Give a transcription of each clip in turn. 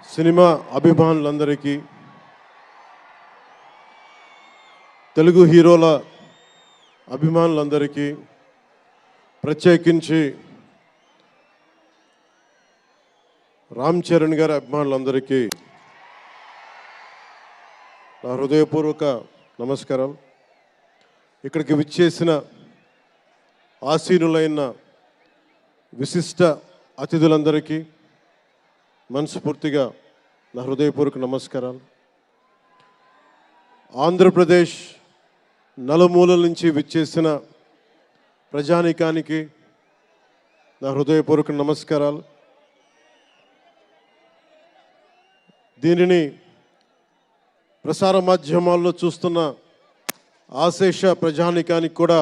Cinema అభిమానులందరికీ, తెలుగు హీరోల అభిమానులందరికీ, ప్రత్యేకించి రామ్ చరణ్ గారి అభిమానులందరికీ నా హృదయపూర్వక నమస్కారం. ఇక్కడికి విచ్చేసిన ఆసీనులైన విశిష్ట అతిథులందరికీ మనస్ఫూర్తిగా నా హృదయపూర్వక నమస్కారాలు. ఆంధ్రప్రదేశ్ నలుమూలల నుంచి విచ్చేసిన ప్రజానీకానికి నా హృదయపూర్వక నమస్కారాలు. దీనిని ప్రసార మాధ్యమాల్లో చూస్తున్న ఆశేష ప్రజానీకానికి కూడా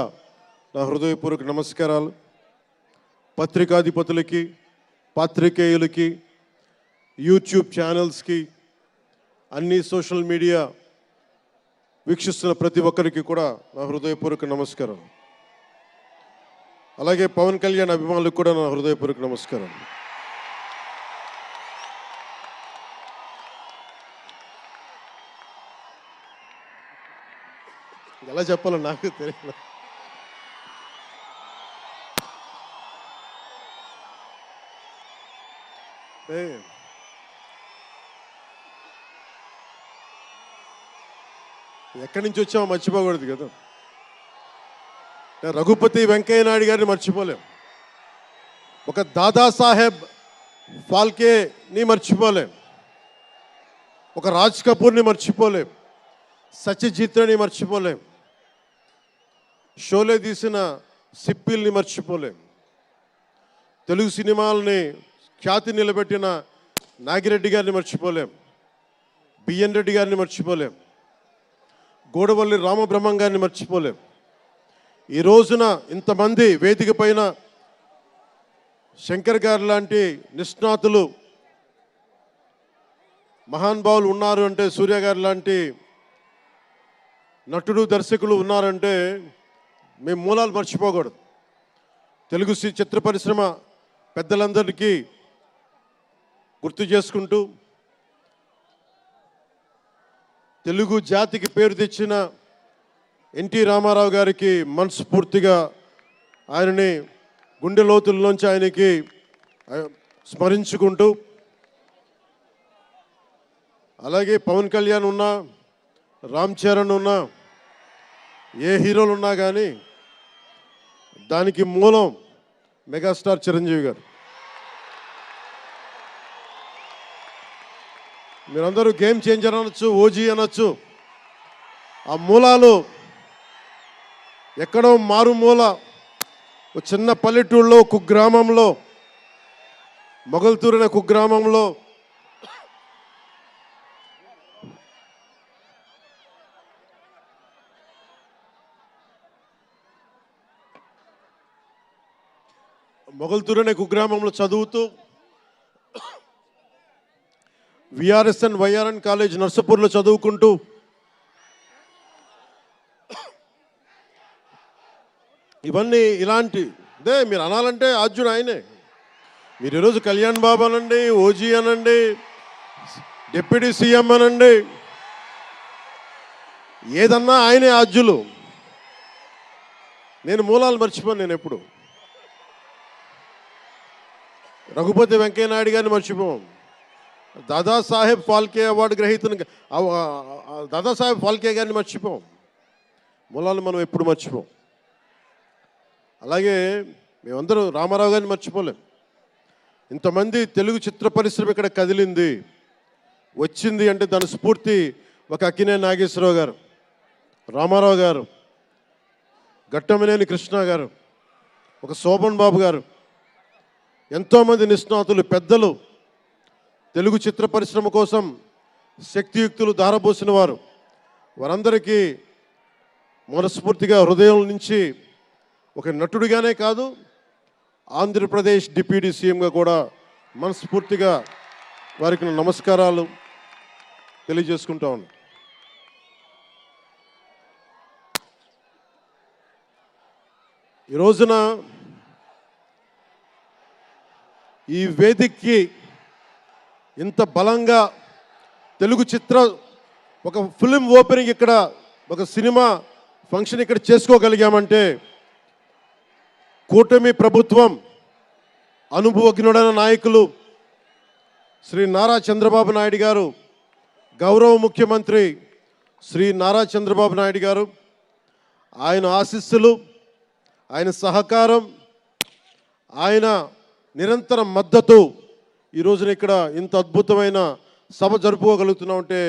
నా హృదయపూర్వక నమస్కారాలు. పత్రికాధిపతులకి, పాత్రికేయులకి, యూట్యూబ్ ఛానల్స్కి, అన్ని సోషల్ మీడియా వీక్షిస్తున్న ప్రతి ఒక్కరికి కూడా నా హృదయపూర్వక నమస్కారం. అలాగే పవన్ కళ్యాణ్ అభిమానులకు కూడా నా హృదయపూర్వక నమస్కారం. ఎలా చెప్పాలో నాకు తెలియదు. ఎక్కడి నుంచి వచ్చామో మర్చిపోకూడదు కదా. రఘుపతి వెంకయ్య నాయుడు గారిని మర్చిపోలేం, ఒక దాదాసాహెబ్ ఫాల్కేని మర్చిపోలేం, ఒక రాజ్ కపూర్ని మర్చిపోలేం, సత్యజిత్ని మర్చిపోలేం, షోలే తీసిన సిప్పిల్ని మర్చిపోలేం, తెలుగు సినిమాలని ఖ్యాతి నిలబెట్టిన నాగిరెడ్డి గారిని మర్చిపోలేం, బిఎన్ రెడ్డి గారిని మర్చిపోలేం, గోడవల్లి రామబ్రహ్మం గారిని మర్చిపోలేం. ఈ రోజున ఇంతమంది వేదిక పైన శంకర్ గారు లాంటి నిష్ణాతులు మహానుభావులు ఉన్నారు అంటే, సూర్య గారు లాంటి నటుడు దర్శకులు ఉన్నారంటే మేము మూలాలు మర్చిపోకూడదు. తెలుగు చిత్ర పరిశ్రమ పెద్దలందరికీ గుర్తు చేసుకుంటూ, తెలుగు జాతికి పేరు తెచ్చిన ఎన్టీ రామారావు గారికి మనస్ఫూర్తిగా ఆయనని గుండె లోతుల్లోంచి ఆయనకి స్మరించుకుంటూ, అలాగే పవన్ కళ్యాణ్ ఉన్నా, రామ్ చరణ్ ఉన్నా, ఏ హీరోలు ఉన్నా కానీ దానికి మూలం మెగాస్టార్ చిరంజీవి గారు. మీరందరూ గేమ్ చేంజర్ అనొచ్చు, ఓజీ అనొచ్చు. ఆ మూలాలు ఎక్కడో మారుమూల ఒక చిన్న పల్లెటూరులో, కుగ్రామంలో, మొగల్తూరు అనే కుగ్రామంలో కుగ్రామంలో చదువుతూ విఆర్ఎస్ఎన్ వైఆర్ఎన్ కాలేజ్ నర్సపూర్లో చదువుకుంటూ ఇవన్నీ ఇలాంటిదే మీరు అనాలంటే ఆద్యుడు ఆయనే. మీరు ఈరోజు కళ్యాణ్ బాబు అనండి, ఓజీ అనండి, డిప్యూటీ సీఎం అనండి, ఏదన్నా ఆయనే ఆద్యులు. నేను మూలాలు మర్చిపోను. నేను ఎప్పుడు రఘుపతి వెంకయ్య నాయుడు గారిని మర్చిపోం, దాదాసాహెబ్ ఫాల్కే అవార్డు గ్రహీతను దాదాసాహెబ్ ఫాల్కే గారిని మర్చిపోం. మూలాలు మనం ఎప్పుడు మర్చిపోం. అలాగే మేమందరం రామారావు గారిని మర్చిపోలేం. ఇంతమంది తెలుగు చిత్ర పరిశ్రమ ఇక్కడ కదిలింది, వచ్చింది అంటే దాని స్ఫూర్తి ఒక అక్కినే నాగేశ్వరరావు గారు, రామారావు గారు, ఘట్టమనేని కృష్ణ గారు, ఒక శోభన్ బాబు గారు, ఎంతోమంది నిష్ణాతులు పెద్దలు, తెలుగు చిత్ర పరిశ్రమ కోసం శక్తియుక్తులు ధారపోసిన వారు. వారందరికీ మనస్ఫూర్తిగా హృదయం నుంచి ఒక నటుడిగానే కాదు, ఆంధ్రప్రదేశ్ డిప్యూటీ సీఎంగా కూడా మనస్ఫూర్తిగా వారికి నమస్కారాలు తెలియజేసుకుంటా ఉన్నాను. ఈ రోజున ఈ వేదికకి ఇంత బలంగా తెలుగు చిత్ర ఒక ఫిలిం ఓపెనింగ్ ఇక్కడ, ఒక సినిమా ఫంక్షన్ ఇక్కడ చేసుకోగలిగామంటే కూటమి ప్రభుత్వం, అనుభవజ్ఞుడైన నాయకులు శ్రీ నారా చంద్రబాబు నాయుడు గారు, గౌరవ ముఖ్యమంత్రి శ్రీ నారా చంద్రబాబు నాయుడు గారు, ఆయన ఆశీస్సులు, ఆయన సహకారం, ఆయన నిరంతర మద్దతు ఈ రోజున ఇక్కడ ఇంత అద్భుతమైన సభ జరుపుకోగలుగుతున్నామంటే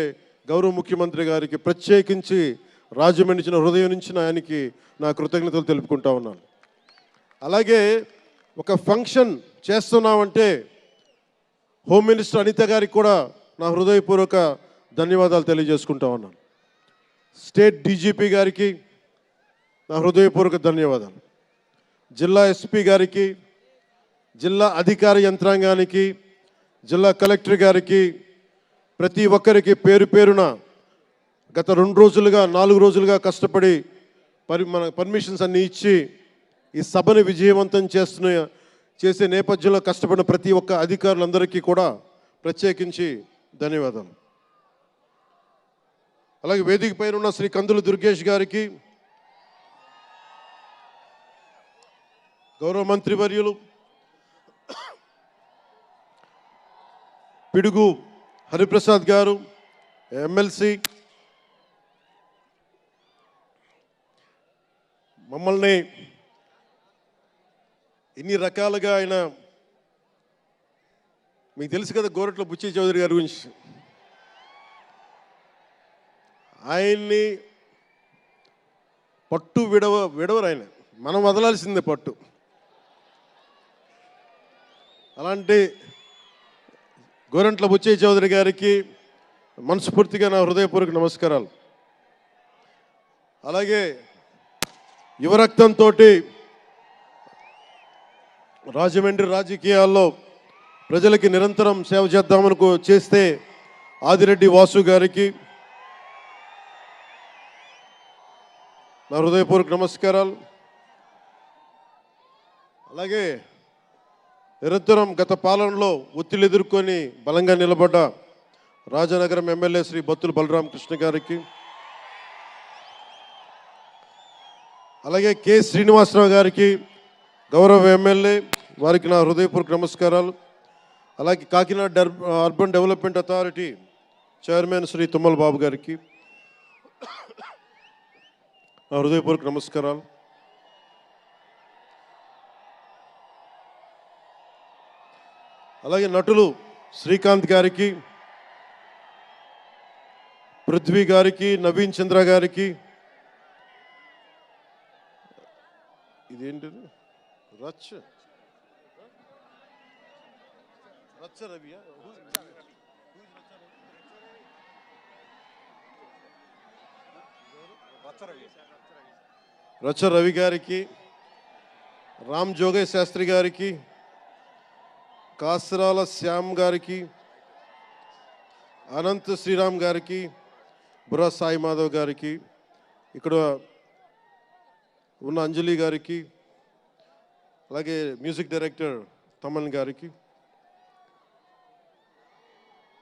గౌరవ ముఖ్యమంత్రి గారికి ప్రత్యేకించి రాజమండ్రి హృదయం నుంచి ఆయనకి నా కృతజ్ఞతలు తెలుపుకుంటా ఉన్నాను. అలాగే ఒక ఫంక్షన్ చేస్తున్నామంటే హోమ్ మినిస్టర్ అనిత గారికి కూడా నా హృదయపూర్వక ధన్యవాదాలు తెలియజేసుకుంటా ఉన్నాను. స్టేట్ డీజీపీ గారికి నా హృదయపూర్వక ధన్యవాదాలు. జిల్లా ఎస్పీ గారికి, జిల్లా అధికార యంత్రాంగానికి, జిల్లా కలెక్టర్ గారికి, ప్రతి ఒక్కరికి పేరు పేరున గత 2 రోజులుగా 4 రోజులుగా కష్టపడి మన పర్మిషన్స్ అన్నీ ఇచ్చి ఈ సభను విజయవంతం చేసే నేపథ్యంలో కష్టపడిన ప్రతి ఒక్క అధికారులందరికీ కూడా ప్రత్యేకించి ధన్యవాదాలు. అలాగే వేదిక పైన ఉన్న శ్రీ కందులు దుర్గేష్ గారికి, గౌరవ మంత్రివర్యులు పిడుగు హరిప్రసాద్ గారు, ఎమ్మెల్సీ, మమ్మల్ని ఇన్ని రకాలుగా ఆయన, మీకు తెలుసు కదా గోరట్ల బుచ్చి చౌదరి గారి గురించి, ఆయన్ని పట్టు విడవరు ఆయన, మనం వదలాల్సిందే పట్టు. అలాంటి గోరంట్ల బుచ్చయ్య చౌదరి గారికి మనస్ఫూర్తిగా నా హృదయపూర్వక నమస్కారాలు. అలాగే యువరక్తంతో రాజమండ్రి రాజకీయాల్లో ప్రజలకి నిరంతరం సేవ చేద్దామని చేస్తే ఆదిరెడ్డి వాసు గారికి నా హృదయపూర్వక నమస్కారాలు. అలాగే నిరంతరం గత పాలనలో ఒత్తిళ్లు ఎదుర్కొని బలంగా నిలబడ్డ రాజనగరం ఎమ్మెల్యే శ్రీ బత్తుల బలరామకృష్ణ గారికి, అలాగే కె శ్రీనివాసరావు గారికి, గౌరవ ఎమ్మెల్యే, వారికి నా హృదయపూర్వక నమస్కారాలు. అలాగే Kakinada urban development authority chairman Shri Tummala Babu గారికి నా హృదయపూర్వక నమస్కారాలు. అలాగే నటులు శ్రీకాంత్ గారికి, పృథ్వీ గారికి, నవీన్ చంద్ర గారికి, ఇదేంటిది రచ్చ రవియా, రచ్చ రవి గారికి, రామ్ జోగయ్య శాస్త్రి గారికి, కాసరాల శ్యామ్ గారికి, అనంత్ శ్రీరామ్ గారికి, బుర్రా సాయి మాధవ్ గారికి, ఇక్కడ ఉన్న అంజలి గారికి, అలాగే మ్యూజిక్ డైరెక్టర్ తమన్ గారికి,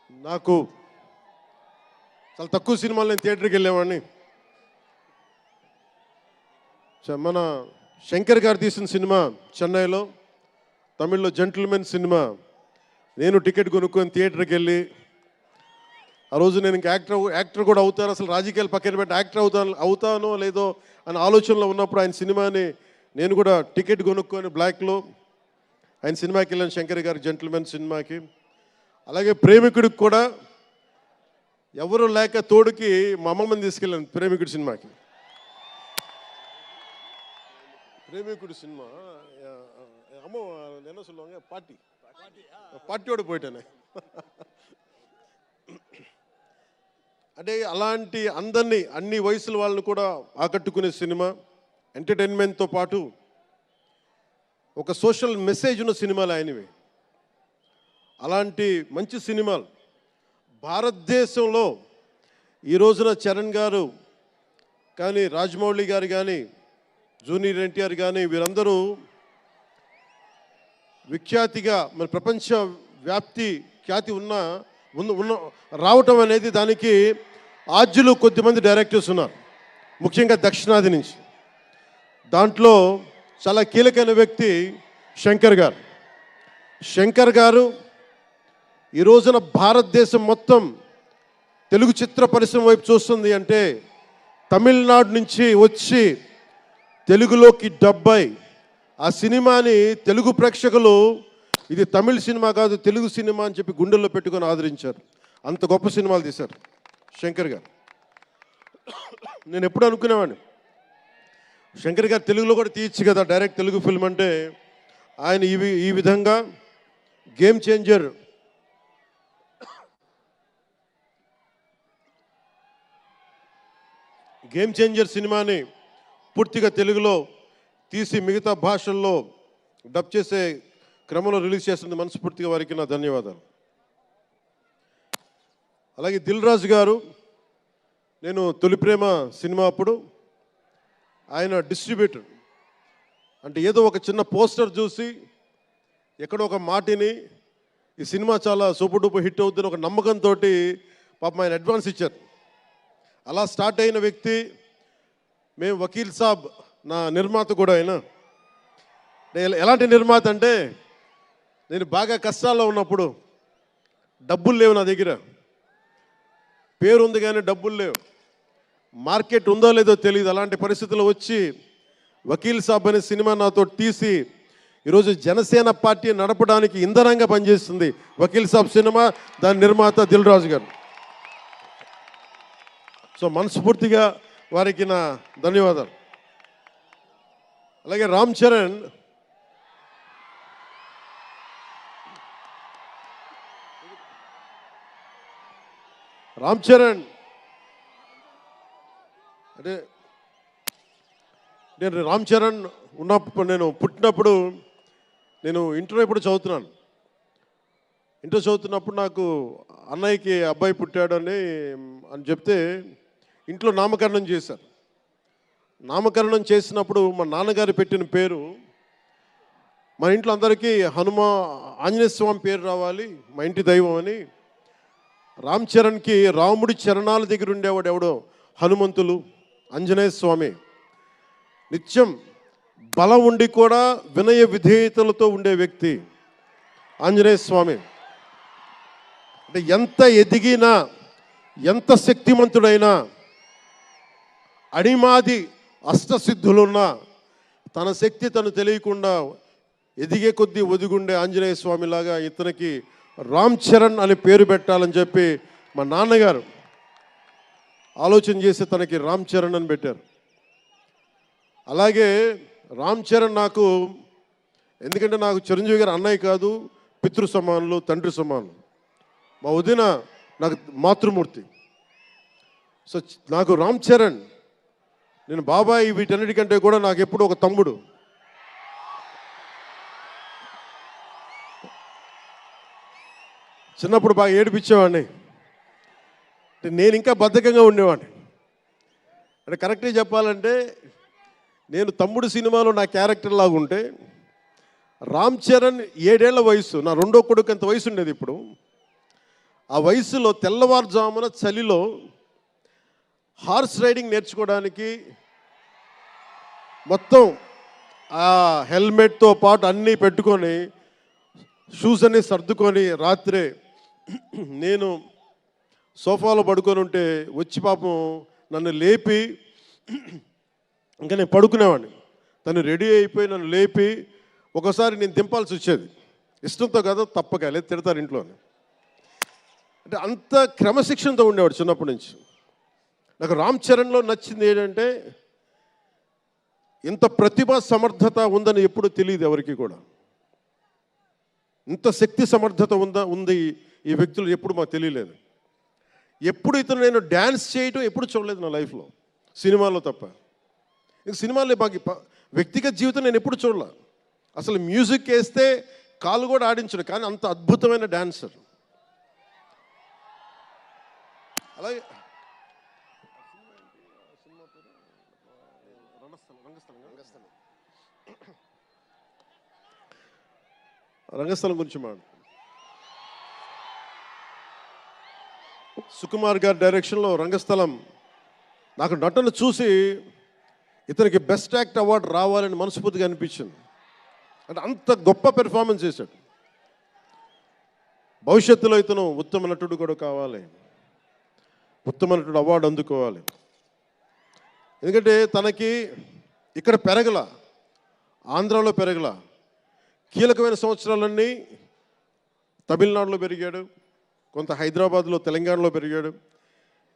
నాకు చాలా తక్కువ సినిమాలు నేను థియేటర్కి వెళ్ళేవాడిని. మన శంకర్ గారు తీసిన సినిమా చెన్నైలో, తమిళ్లో జెంటిల్మెన్ సినిమా, నేను టికెట్ కొనుక్కొని థియేటర్కి వెళ్ళి, ఆ రోజు నేను ఇంకా యాక్టర్ కూడా అవుతాను, అసలు రాజకీయాలు పక్కన పెట్టి యాక్టర్ అవుతానో లేదో అనే ఆలోచనలో ఉన్నప్పుడు ఆయన సినిమాని నేను కూడా టికెట్ కొనుక్కొని బ్లాక్లో ఆయన సినిమాకి వెళ్ళాను, శంకర్ గారి జెంటిల్మెన్ సినిమాకి. అలాగే ప్రేమికుడికి కూడా ఎవరు లేక తోడుకి మా అమ్మమ్మని తీసుకెళ్ళాను ప్రేమికుడి సినిమాకి. ప్రేమికుడి సినిమా అమ్మ என்ன சொல்லுவாங்க పార్టీயோடு పోయిటానే. అంటే అలాంటి అందరినీ, అన్ని వయసుల వాళ్ళని కూడా ఆకట్టుకునే సినిమా, ఎంటర్టైన్మెంట్తో పాటు ఒక సోషల్ మెసేజ్ ఉన్న సినిమాలు ఆయనవి. అలాంటి మంచి సినిమాలు భారతదేశంలో ఈ రోజున చరణ్ గారు కానీ, రాజమౌళి గారు కానీ, జూనియర్ ఎన్టీఆర్ కానీ, వీరందరూ విఖ్యాతిగా మన ప్రపంచ వ్యాప్తి ఖ్యాతి ఉన్న ఉన్న రావటం అనేది దానికి ఆద్యులు కొద్దిమంది డైరెక్టర్స్ ఉన్నారు, ముఖ్యంగా దక్షిణాది నుంచి. దాంట్లో చాలా కీలకమైన వ్యక్తి శంకర్ గారు. శంకర్ గారు ఈ రోజున భారతదేశం మొత్తం తెలుగు చిత్ర పరిశ్రమ వైపు చూస్తుంది అంటే తమిళనాడు నుంచి వచ్చి తెలుగులోకి డబ్బై ఆ సినిమాని తెలుగు ప్రేక్షకులు ఇది తమిళ సినిమా కాదు తెలుగు సినిమా అని చెప్పి గుండెల్లో పెట్టుకొని ఆదరించారు. అంత గొప్ప సినిమాలు తీశారు శంకర్ గారు. నేను ఎప్పుడు అనుకునేవాడిని శంకర్ గారు తెలుగులో కూడా తీయచ్చు కదా డైరెక్ట్ తెలుగు ఫిల్మ్ అంటే. ఆయన ఈ విధంగా గేమ్ చేంజర్ సినిమాని పూర్తిగా తెలుగులో తీసి మిగతా భాషల్లో డబ్ చేసే క్రమంలో రిలీజ్ చేస్తుంది. మనస్ఫూర్తిగా వారికి నా ధన్యవాదాలు. అలాగే దిల్ రాజు గారు, నేను తొలి ప్రేమ సినిమా అప్పుడు ఆయన డిస్ట్రిబ్యూటర్. అంటే ఏదో ఒక చిన్న పోస్టర్ చూసి ఎక్కడో ఒక మాటిని ఈ సినిమా చాలా సూపర్ డూపర్ హిట్ అవుతుందని ఒక నమ్మకంతో పాపం ఆయన అడ్వాన్స్ ఇచ్చారు. అలా స్టార్ట్ అయిన వ్యక్తి. మేము వకీల్ సాబ్ నా నిర్మాత కూడా అయినా. ఎలాంటి నిర్మాత అంటే నేను బాగా కష్టాల్లో ఉన్నప్పుడు డబ్బులు లేవు నా దగ్గర, పేరు ఉంది కానీ డబ్బులు లేవు, మార్కెట్ ఉందో లేదో తెలియదు. అలాంటి పరిస్థితుల్లో వచ్చి వకీల్ సాబ్ అనే సినిమా నాతో తీసి ఈరోజు జనసేన పార్టీ నడపడానికి ఇంధనంగా పనిచేస్తుంది వకీల్ సాబ్ సినిమా. దాని నిర్మాత దిల్ రాజు గారు. సో మనస్ఫూర్తిగా వారికి నా ధన్యవాదాలు. అలాగే రామ్ చరణ్, అంటే నేను రామ్ చరణ్ ఉన్నప్పుడు నేను పుట్టినప్పుడు నేను ఇంటర్ ఎప్పుడు చదువుతున్నాను. ఇంటర్ చదువుతున్నప్పుడు నాకు అన్నయ్యకి అబ్బాయి పుట్టాడని చెప్తే ఇంట్లో నామకరణం చేశారు. నామకరణం చేసినప్పుడు మా నాన్నగారు పెట్టిన పేరు మా ఇంట్లో అందరికీ ఆంజనేయ స్వామి పేరు రావాలి, మా ఇంటి దైవం అని. రామ్ చరణ్కి రాముడి చరణాల దగ్గర ఉండేవాడు ఎవడో హనుమంతులు, ఆంజనేయ స్వామి. నిత్యం బలం ఉండి కూడా వినయ విధేయతలతో ఉండే వ్యక్తి ఆంజనేయ స్వామి. అంటే ఎంత ఎదిగినా ఎంత శక్తిమంతుడైనా అడిమాది అష్టసిద్ధులున్నా తన శక్తి తను తెలియకుండా ఎదిగే కొద్దీ ఒదిగుండే ఆంజనేయ స్వామిలాగా ఇతనికి రామ్ చరణ్ అని పేరు పెట్టాలని చెప్పి మా నాన్నగారు ఆలోచన చేసి తనకి రామ్ చరణ్ అని పెట్టారు. అలాగే రామ్ చరణ్ నాకు, ఎందుకంటే నాకు చిరంజీవి గారు అన్నయ్య కాదు, పితృ సమానులు, తండ్రి సమానులు. మా వదిన నాకు మాతృమూర్తి. సో నాకు రామ్ చరణ్, నేను బాబాయ్ వీటన్నిటికంటే కూడా నాకు ఎప్పుడు ఒక తమ్ముడు. చిన్నప్పుడు బాగా ఏడిపించేవాడిని, నేను ఇంకా బద్ధకంగా ఉండేవాడిని. అంటే కరెక్ట్గా చెప్పాలంటే నేను తమ్ముడు సినిమాలో నా క్యారెక్టర్ లాగా ఉంటే రామ్ చరణ్ 7 ఏళ్ల వయసు, నా రెండో కొడుకు అంత వయసు ఉండేది. ఇప్పుడు ఆ వయసులో తెల్లవారుజామున చలిలో హార్స్ రైడింగ్ నేర్చుకోవడానికి మొత్తం ఆ హెల్మెట్తో పాటు అన్నీ పెట్టుకొని షూస్ అన్నీ సర్దుకొని రాత్రే నేను సోఫాలో పడుకొని ఉంటే వచ్చి పాపం నన్ను లేపి, ఇంకా నేను పడుకునేవాడిని, తను రెడీ అయిపోయి నన్ను లేపి ఒకసారి నేను దింపాల్సి వచ్చేది. ఇష్టంతో కదా తప్పక, లేదు తిడతారు ఇంట్లో. అంటే అంత క్రమశిక్షణతో ఉండేవాడు చిన్నప్పటి నుంచి. నాకు రామ్ చరణ్లో నచ్చింది ఏంటంటే ఇంత ప్రతిభా సమర్థత ఉందని ఎప్పుడు తెలియదు ఎవరికి కూడా. ఇంత శక్తి సమర్థత ఉంది ఈ వ్యక్తులు ఎప్పుడు మాకు తెలియలేదు. ఎప్పుడు ఇతను నేను డ్యాన్స్ చేయటం ఎప్పుడు చూడలేదు నా లైఫ్లో, సినిమాలో తప్ప. ఇంక సినిమాలో మాకు వ్యక్తిగత జీవితం నేను ఎప్పుడు చూడలే. అసలు మ్యూజిక్ వేస్తే కాలు కూడా ఆడించడు, కానీ అంత అద్భుతమైన డాన్సర్. అలాగే రంగస్థలం గురించి సుకుమార్ గారి డైరెక్షన్లో రంగస్థలం నాకు నటన చూసి ఇతనికి బెస్ట్ యాక్ట్ అవార్డు రావాలని మనస్ఫూర్తిగా అనిపించింది. అంటే అంత గొప్ప పెర్ఫార్మెన్స్ చేశాడు. భవిష్యత్తులో ఇతను ఉత్తమ నటుడు కూడా కావాలి, ఉత్తమ నటుడు అవార్డు అందుకోవాలి. ఎందుకంటే తనకి ఇక్కడ పెరగల, ఆంధ్రాలో పెరగల, కీలకమైన సంవత్సరాలన్నీ తమిళనాడులో పెరిగాడు, కొంత హైదరాబాద్లో తెలంగాణలో పెరిగాడు.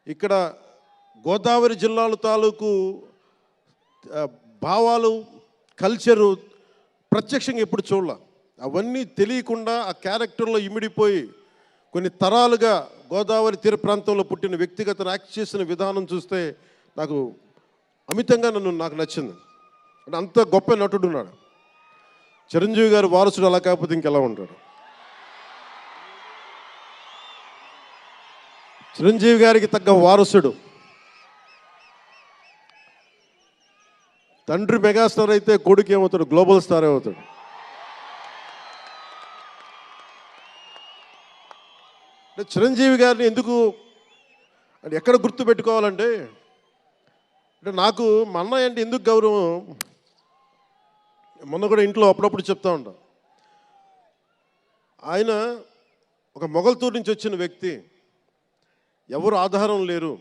ఇక్కడ గోదావరి జిల్లాల తాలూకు భావాలు, కల్చరు ప్రత్యక్షంగా ఎప్పుడు చూడాల. అవన్నీ తెలియకుండా ఆ క్యారెక్టర్లో ఇమిడిపోయి కొన్ని తరాలుగా గోదావరి తీర ప్రాంతంలో పుట్టిన వ్యక్తిగత యాక్ట్ చేసిన విధానం చూస్తే నాకు అమితంగా నాకు నచ్చింది. అంటే అంత గొప్ప నటుడు ఉన్నాడు. చిరంజీవి గారి వారసుడు అలా కాకపోతే ఇంకెలా ఉంటాడు? చిరంజీవి గారికి తగ్గ వారసుడు. తండ్రి మెగాస్టార్ అయితే కొడుకు ఏమవుతాడు? గ్లోబల్ స్టార్ అవుతాడు. అంటే చిరంజీవి గారిని ఎందుకు అంటే ఎక్కడ గుర్తు పెట్టుకోవాలంటే, అంటే నాకు మా అన్నయ్య అంటే ఎందుకు గౌరవం, మొన్న కూడా ఇంట్లో అప్పుడప్పుడు చెప్తా ఉంటా. ఆయన ఒక మొగల్తూరు నుంచి వచ్చిన వ్యక్తి, ఎవరు ఆధారం లేరు.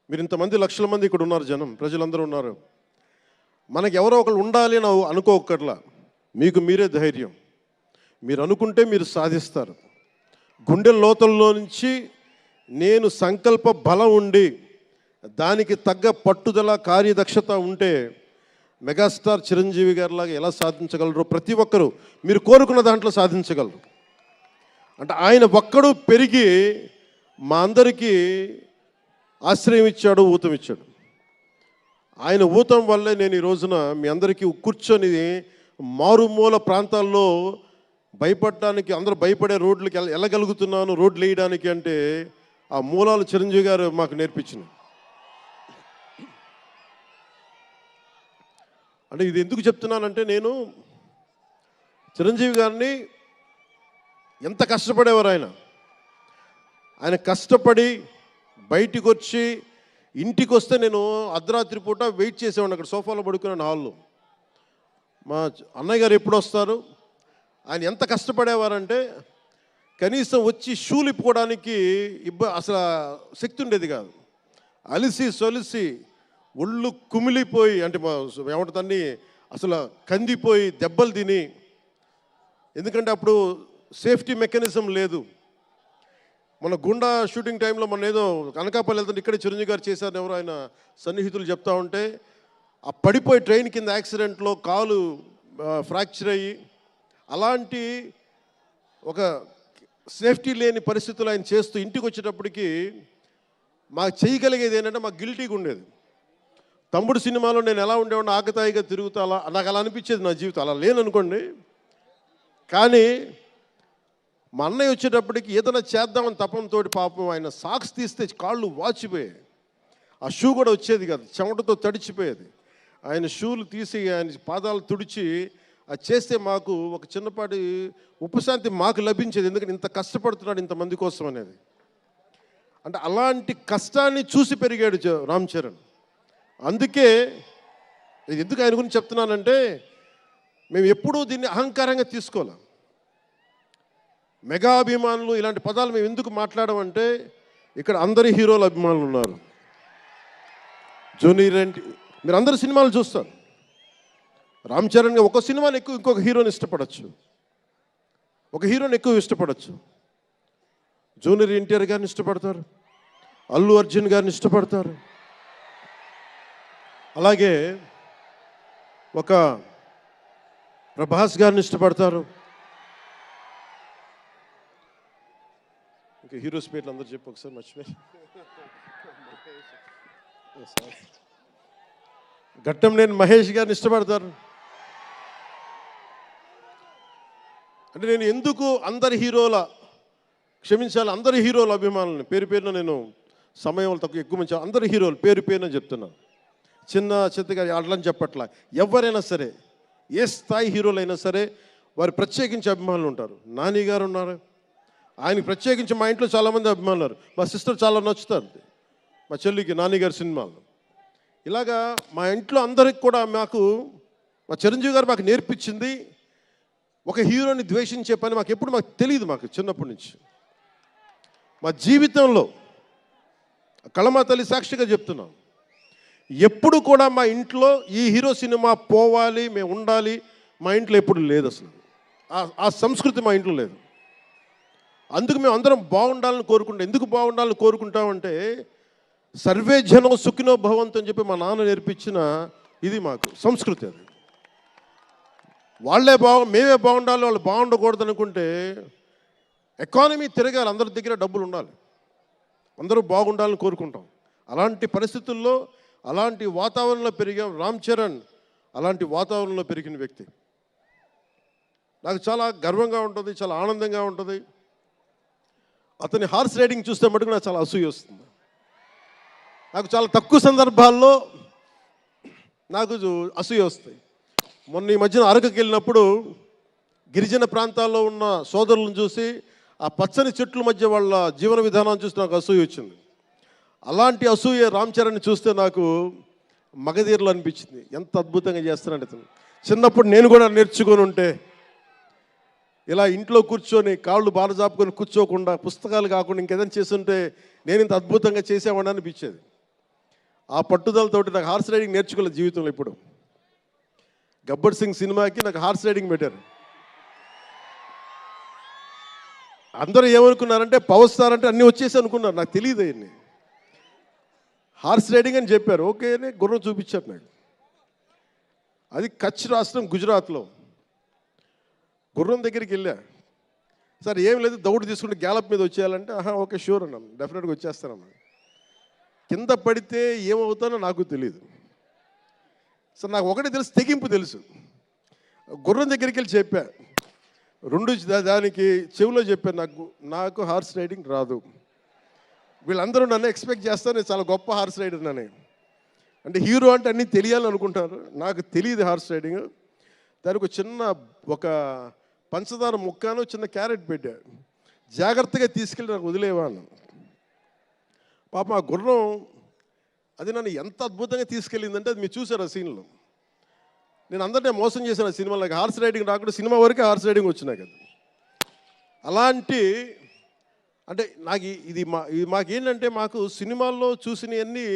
మీరు ఇంతమంది లక్షల మంది ఇక్కడ ఉన్నారు, జనం ప్రజలందరూ ఉన్నారు. మనకి ఎవరో ఒకళ్ళు ఉండాలి అని అనుకోకర్లా, మీకు మీరే ధైర్యం. మీరు అనుకుంటే మీరు సాధిస్తారు. గుండె లోతుల్లో నుంచి నేను సంకల్ప బలం ఉండి దానికి తగ్గ పట్టుదల, కార్యదక్షత ఉంటే మెగాస్టార్ చిరంజీవి గారిలాగా ఎలా సాధించగలరో ప్రతి ఒక్కరూ మీరు కోరుకున్న దాంట్లో సాధించగలరు. అంటే ఆయన ఒక్కడు పెరిగి మా అందరికీ ఆశ్రయం ఇచ్చాడు, ఊతం ఇచ్చాడు. ఆయన ఊతం వల్లే నేను ఈ రోజున మీ అందరికీ కూర్చొని మారుమూల ప్రాంతాల్లో భయపడడానికి, అందరూ భయపడే రోడ్లకి వెళ్ళగలుగుతున్నాను, రోడ్లు వేయడానికి. అంటే ఆ మూలాలు చిరంజీవి గారు మాకు నేర్పించినాయి. అంటే ఇది ఎందుకు చెప్తున్నానంటే, నేను చిరంజీవి గారిని ఎంత కష్టపడేవారు ఆయన కష్టపడి బయటికి వచ్చి ఇంటికి వస్తే నేను అర్ధరాత్రి పూట వెయిట్ చేసేవాడిని అక్కడ సోఫాలో పడుకున్నాను హాల్లో. మా అన్నయ్య గారు ఎప్పుడు వస్తారు, ఆయన ఎంత కష్టపడేవారంటే కనీసం వచ్చి షూలు ఇప్పుకోవడానికి అసలు శక్తి ఉండేది కాదు. అలిసి సొలిసి ఒళ్ళు కుమిలిపోయి, అంటే ఏమంటుందని అసలు కందిపోయి దెబ్బలు తిని, ఎందుకంటే అప్పుడు సేఫ్టీ మెకానిజం లేదు. మన గుండా షూటింగ్ టైంలో మన ఏదో అనకాపల్లి వెళ్తుంటే ఇక్కడే చిరంజీవి గారు చేశారు ఎవరు ఆయన సన్నిహితులు చెప్తా ఉంటే, ఆ పడిపోయి ట్రైన్ కింద యాక్సిడెంట్లో కాలు ఫ్రాక్చర్ అయ్యి, అలాంటి ఒక సేఫ్టీ లేని పరిస్థితులు ఆయన చేస్తూ ఇంటికి వచ్చేటప్పటికి మాకు చేయగలిగేది ఏంటంటే, మాకు గిల్టీగా ఉండేది. తమ్ముడు సినిమాలో నేను ఎలా ఉండేవాడిని, ఆకతాయిగా తిరుగుతా, అలా నాకు అలా అనిపించేది నా జీవితం. అలా లేననుకోండి, కానీ మా అన్నయ్య వచ్చేటప్పటికి ఏదైనా చేద్దామని తపంతో పాపం ఆయన సాక్స్ తీస్తే కాళ్ళు వాచిపోయాయి. ఆ షూ కూడా వచ్చేది కాదు, చెమటతో తడిచిపోయేది. ఆయన షూలు తీసి ఆయన పాదాలు తుడిచి అది చేస్తే మాకు ఒక చిన్నపాటి ఉపశాంతి మాకు లభించేది. ఎందుకంటే ఇంత కష్టపడుతున్నాడు ఇంతమంది కోసం అనేది. అంటే అలాంటి కష్టాన్ని చూసి పెరిగాడు రామ్ చరణ్. అందుకే ఎందుకు ఆయన గురించి చెప్తున్నానంటే, మేము ఎప్పుడూ దీన్ని అహంకారంగా తీసుకోవాలి. మెగా అభిమానులు ఇలాంటి పదాలు మేము ఎందుకు మాట్లాడమంటే, ఇక్కడ అందరి హీరోల అభిమానులు ఉన్నారు. జూనియర్ ఎన్టీ, మీరు అందరు సినిమాలు చూస్తారు. రామ్ చరణ్ ఒక సినిమాని ఎక్కువ ఇంకొక హీరోని ఇష్టపడచ్చు, ఒక హీరోని ఎక్కువ ఇష్టపడచ్చు. జూనియర్ ఎన్టీఆర్ గారిని ఇష్టపడతారు, అల్లు అర్జున్ గారిని ఇష్టపడతారు, అలాగే ఒక ప్రభాస్ గారిని ఇష్టపడతారు. ఇంకా హీరోస్ పేర్లు అందరూ చెప్పు ఒకసారి, మర్చిపోయి. ఘట్టంనేని మహేష్ గారిని ఇష్టపడతారు. అంటే నేను ఎందుకు అందరి హీరోల, క్షమించాలి, అందరి హీరోల అభిమానులని పేరు పేరున నేను సమయం తక్కువ ఎక్కువ మంచి అందరి హీరోలు పేరు పేరున చెప్తున్నాను. చిన్న చిత్తగా అట్లని చెప్పట్లా. ఎవరైనా సరే, ఏ స్థాయి హీరోలు అయినా సరే వారు ప్రత్యేకించి అభిమానులు ఉంటారు. నాని గారు ఉన్నారు, ఆయనకి ప్రత్యేకించి మా ఇంట్లో చాలామంది అభిమానులు, మా సిస్టర్ చాలా నచ్చుతారు మా చెల్లికి నాన్నగారి సినిమాలు. ఇలాగా మా ఇంట్లో అందరికి కూడా మా చిరంజీవి గారు మాకు నేర్పించింది ఒక హీరోని ద్వేషించే పని మాకు తెలియదు. మాకు చిన్నప్పటి నుంచి మా జీవితంలో కళమా తల్లి సాక్షిగా చెప్తున్నాం, ఎప్పుడు కూడా మా ఇంట్లో ఈ హీరో సినిమా పోవాలి, మేము ఉండాలి, మా ఇంట్లో ఎప్పుడు లేదు. అసలు ఆ సంస్కృతి మా ఇంట్లో లేదు. అందుకు మేము అందరం బాగుండాలని కోరుకుంటాం. ఎందుకు బాగుండాలని కోరుకుంటామంటే సర్వే జనం సుఖినో భవంతు అని చెప్పి మా నాన్న నేర్పించిన ఇది మాకు సంస్కృతి. అది మేమే బాగుండాలి, వాళ్ళు బాగుండకూడదు అనుకుంటే ఎకానమీ తిరగాలి, అందరి దగ్గర డబ్బులు ఉండాలి, అందరూ బాగుండాలని కోరుకుంటాం. అలాంటి పరిస్థితుల్లో అలాంటి వాతావరణంలో పెరిగాం. రామ్ చరణ్ అలాంటి వాతావరణంలో పెరిగిన వ్యక్తి. నాకు చాలా గర్వంగా ఉంటుంది, చాలా ఆనందంగా ఉంటుంది. అతని హార్స్ రైడింగ్ చూస్తే మటుకు నాకు చాలా అసూయ వస్తుంది. నాకు చాలా తక్కువ సందర్భాల్లో నాకు అసూయ వస్తాయి. మొన్న ఈ మధ్యన అరకుకి వెళ్ళినప్పుడు గిరిజన ప్రాంతాల్లో ఉన్న సోదరులను చూసి ఆ పచ్చని చెట్ల మధ్య వాళ్ళ జీవన విధానాన్ని చూసి నాకు అసూయ వచ్చింది. అలాంటి అసూయ రామ్ చరణ్ని చూస్తే నాకు మగధీరలు అనిపించింది. ఎంత అద్భుతంగా చేస్తున్నాడు అతను. చిన్నప్పుడు నేను కూడా నేర్చుకొని ఉంటే ఇలా ఇంట్లో కూర్చొని కాళ్ళు బాధ చాపుకొని కూర్చోకుండా, పుస్తకాలు కాకుండా ఇంకేదైనా చేస్తుంటే నేను ఇంత అద్భుతంగా చేసేవాడిని అనిపించేది. ఆ పట్టుదలతోటి నాకు హార్స్ రైడింగ్ నేర్చుకోలేదు జీవితంలో. ఇప్పుడు గబ్బర్ సింగ్ సినిమాకి నాకు హార్స్ రైడింగ్ పెట్టారు. అందరూ ఏమనుకున్నారంటే పవర్ స్టార్ అంటే అన్నీ వచ్చేసి అనుకున్నారు. నాకు తెలియదు అవన్నీ. హార్స్ రైడింగ్ అని చెప్పారు, ఓకే అని గుర్రం చూపించారు నాకు. అది కచ్ రాష్ట్రం గుజరాత్లో. గుర్రం దగ్గరికి వెళ్ళా, సార్ ఏం లేదు దౌడు తీసుకుంటే గ్యాలప్ మీద వచ్చేయాలంటే ఓకే షూర్ అన్నాం, డెఫినెట్గా వచ్చేస్తానమ్మా. కింద పడితే ఏమవుతానో నాకు తెలియదు. సార్ నాకు ఒకటి తెలుసు, తెగింపు తెలుసు. గుర్రం దగ్గరికి వెళ్ళి చెప్పా, దానికి చెవిలో చెప్పాను, నాకు హార్స్ రైడింగ్ రాదు. వీళ్ళందరూ నన్ను ఎక్స్పెక్ట్ చేస్తారు చాలా గొప్ప హార్స్ రైడర్ అని. అంటే హీరో అంటే అన్నీ తెలియాలనుకుంటారు. నాకు తెలియదు హార్స్ రైడింగ్. దానికి ఒక పంచదార ముక్కను చిన్న క్యారెట్ పెట్టా, జాగ్రత్తగా తీసుకెళ్ళి నాకు వదిలేవాను. పాపం ఆ గుర్రం అది నన్ను ఎంత అద్భుతంగా తీసుకెళ్ళిందంటే అది మీరు చూసారు ఆ సీన్లో. నేను అందరినీ మోసం చేశాను ఆ సినిమాలో. నాకు హార్స్ రైడింగ్ రాకుండా సినిమా వరకే హార్స్ రైడింగ్ వచ్చినా కదా. అలాంటి అంటే నాకు ఇది మాకేంటంటే మాకు సినిమాల్లో చూసినవన్నీ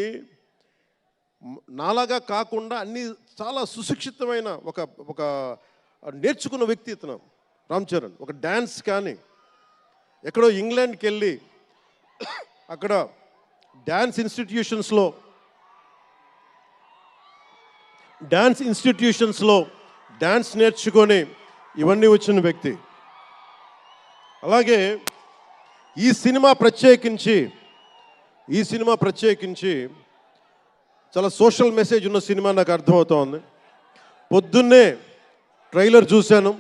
నాలాగా కాకుండా అన్నీ చాలా సుశిక్షితమైన ఒక నేర్చుకున్న వ్యక్తి ఇతను రామ్ చరణ్. ఒక డ్యాన్స్ కానీ ఎక్కడో ఇంగ్లాండ్కి వెళ్ళి అక్కడ డ్యాన్స్ ఇన్స్టిట్యూషన్స్లో డ్యాన్స్ నేర్చుకొని ఇవన్నీ వచ్చిన వ్యక్తి. అలాగే ఈ సినిమా ప్రత్యేకించి చాలా సోషల్ మెసేజ్ ఉన్న సినిమా నాకు అర్థమవుతోంది. పొద్దున్నే ట్రైలర్ చూశాను,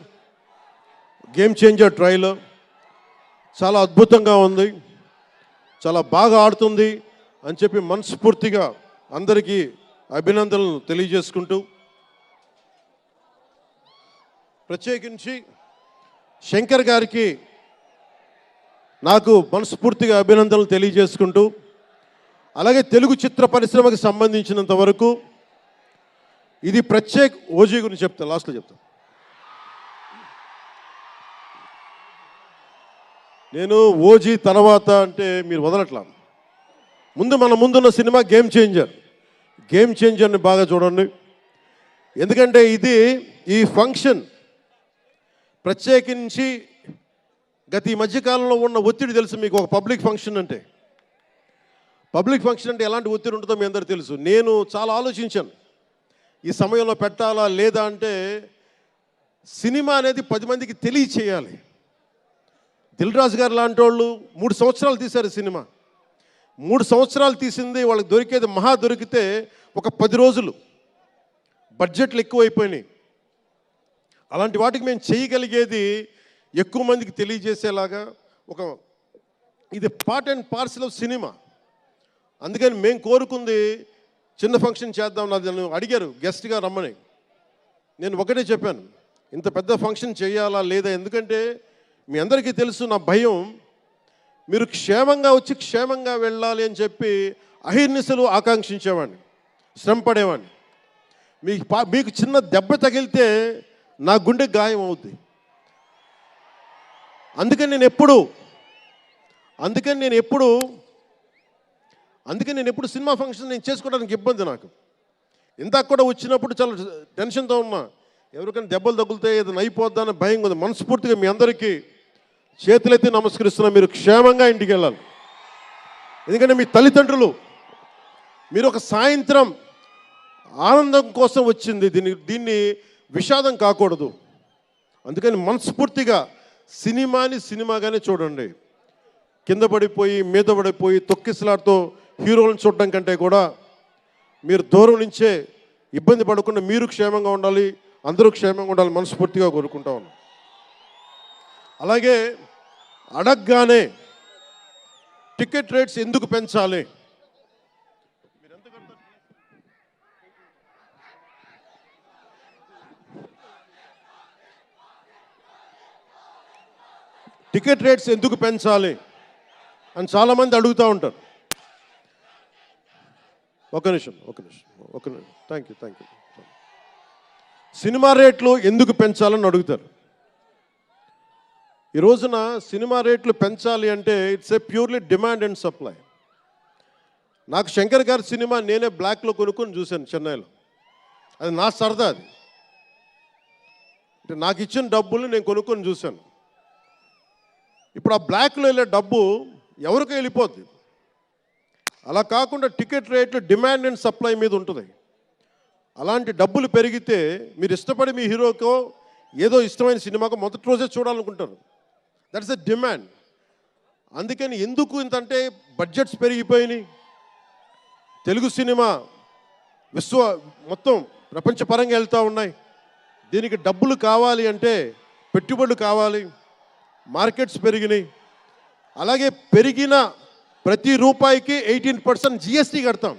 గేమ్ చేంజర్ ట్రైలర్. చాలా అద్భుతంగా ఉంది, చాలా బాగా ఆడుతుంది అని చెప్పి మనస్ఫూర్తిగా అందరికీ అభినందనలు తెలియజేసుకుంటూ, ప్రత్యేకించి శంకర్ గారికి నాకు మనస్ఫూర్తిగా అభినందనలు తెలియజేసుకుంటూ, అలాగే తెలుగు చిత్ర పరిశ్రమకి సంబంధించినంత వరకు ఇది ఓజీ గురించి చెప్తాను, లాస్ట్లో చెప్తాను. నేను ఓజీ తర్వాత అంటే మీరు వదలట్లా. మన ముందున్న సినిమా గేమ్ చేంజర్ని బాగా చూడండి. ఎందుకంటే ఈ ఫంక్షన్ ప్రత్యేకించి గత ఈ మధ్యకాలంలో ఉన్న ఒత్తిడి తెలుసు మీకు. ఒక పబ్లిక్ ఫంక్షన్ అంటే ఎలాంటి ఒత్తిడి ఉంటుందో మీ అందరూ తెలుసు. నేను చాలా ఆలోచించాను, ఈ సమయంలో పెట్టాలా లేదా అంటే సినిమా అనేది 10 మందికి తెలియచేయాలి. దిల్ రాజు గారు లాంటి వాళ్ళు 3 సంవత్సరాలు తీశారు సినిమా. 3 సంవత్సరాలు తీసింది వాళ్ళకి దొరికేది దొరికితే ఒక 10 రోజులు. బడ్జెట్లు ఎక్కువైపోయినాయి. అలాంటి వాటికి మేము చేయగలిగేది ఎక్కువ మందికి తెలియజేసేలాగా ఇది part and parcel of cinema. అందుకని మేము కోరుకుంది చిన్న ఫంక్షన్ చేద్దాం. నన్ను అడిగారు గెస్ట్గా రమ్మని. నేను ఒకటే చెప్పాను, ఇంత పెద్ద ఫంక్షన్ చేయాలా లేదా, ఎందుకంటే మీ అందరికీ తెలుసు నా భయం మీరు క్షేమంగా వచ్చి క్షేమంగా వెళ్ళాలి అని చెప్పి అహిర్నిశలు ఆకాంక్షించేవాడిని, శ్రమ పడేవాడిని. మీకు చిన్న దెబ్బ తగిలితే నా గుండె గాయం అవుద్ది. అందుకని నేను ఎప్పుడు సినిమా ఫంక్షన్ నేను చేసుకోవడానికి ఇబ్బంది నాకు. ఇందాక కూడా వచ్చినప్పుడు చాలా టెన్షన్తో ఉన్నా, ఎవరికైనా దెబ్బలు తగులుతాయి, ఏదైనా అయిపోద్దా అని భయం ఉంది. మనస్ఫూర్తిగా మీ అందరికీ చేతులెత్తి నమస్కరిస్తున్నా, మీరు క్షేమంగా ఇంటికి వెళ్ళాలి. ఎందుకంటే మీ తల్లిదండ్రులు, మీరు ఒక సాయంత్రం ఆనందం కోసం వచ్చింది, దీన్ని విషాదం కాకూడదు. అందుకని మనస్ఫూర్తిగా సినిమాని సినిమాగానే చూడండి. కింద పడిపోయి మీద పడిపోయి తొక్కిసలాడుతూ హీరోలను చూడడం కంటే కూడా మీరు దూరం నుంచే ఇబ్బంది పడకుండా మీరు క్షేమంగా ఉండాలి, అందరూ క్షేమంగా ఉండాలి మనస్ఫూర్తిగా కోరుకుంటా ఉన్నాం. అలాగే అడగగానే టికెట్ రేట్స్ ఎందుకు పెంచాలి? టికెట్ రేట్స్ ఎందుకు పెంచాలి అని చాలామంది అడుగుతూ ఉంటారు. ఒక నిమిషం. Thank you. సినిమా రేట్లు ఎందుకు పెంచాలని అడుగుతారు. ఈ రోజున సినిమా రేట్లు పెంచాలి అంటే it's a purely demand and supply. నాకు శంకర్ గారి సినిమా నేనే బ్లాక్లో కొనుక్కొని చూశాను చెన్నైలో. అది నా సరదా. అది అంటే నాకు ఇచ్చిన డబ్బుల్ని నేను కొనుక్కొని చూశాను. ఇప్పుడు ఆ బ్లాక్లో వెళ్ళే డబ్బు ఎవరికి వెళ్ళిపోద్ది. అలా కాకుండా టికెట్ రేట్లు డిమాండ్ అండ్ సప్లై మీద ఉంటుంది. అలాంటి డబ్బులు పెరిగితే మీరు ఇష్టపడి మీ హీరోకో ఏదో ఇష్టమైన సినిమాకో మొదటి రోజే చూడాలనుకుంటారు. That's a demand. అందుకని ఎందుకు ఇంతంటే బడ్జెట్స్ పెరిగిపోయినాయి. తెలుగు సినిమా మొత్తం ప్రపంచపరంగా వెళ్తూ ఉన్నాయి. దీనికి డబ్బులు కావాలి అంటే పెట్టుబడులు కావాలి, మార్కెట్స్ పెరిగినాయి. అలాగే పెరిగిన ప్రతి రూపాయికి 18% జిఎస్టీ కడతాం.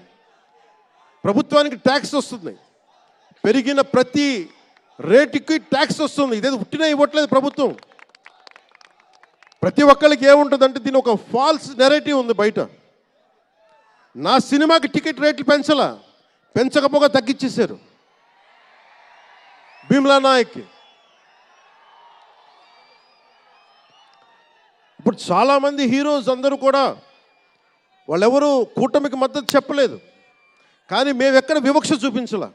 ప్రభుత్వానికి ట్యాక్స్ వస్తుంది. పెరిగిన ప్రతి రేటుకి ట్యాక్స్ వస్తుంది. ఇదేదో ఉట్టినా ఇవ్వట్లేదు ప్రభుత్వం. ప్రతి ఒక్కరికి ఏముంటుందంటే దీని ఒక ఫాల్స్ నెరేటివ్ ఉంది బయట. నా సినిమాకి టికెట్ రేట్లు పెంచకపోగా తగ్గించేశారు. భీమ్లా నాయక్కి ఇప్పుడు చాలామంది హీరోస్ అందరూ కూడా వాళ్ళెవరూ కూటమికి మద్దతు చెప్పలేదు, కానీ మేము ఎక్కడ వివక్ష చూపించాల.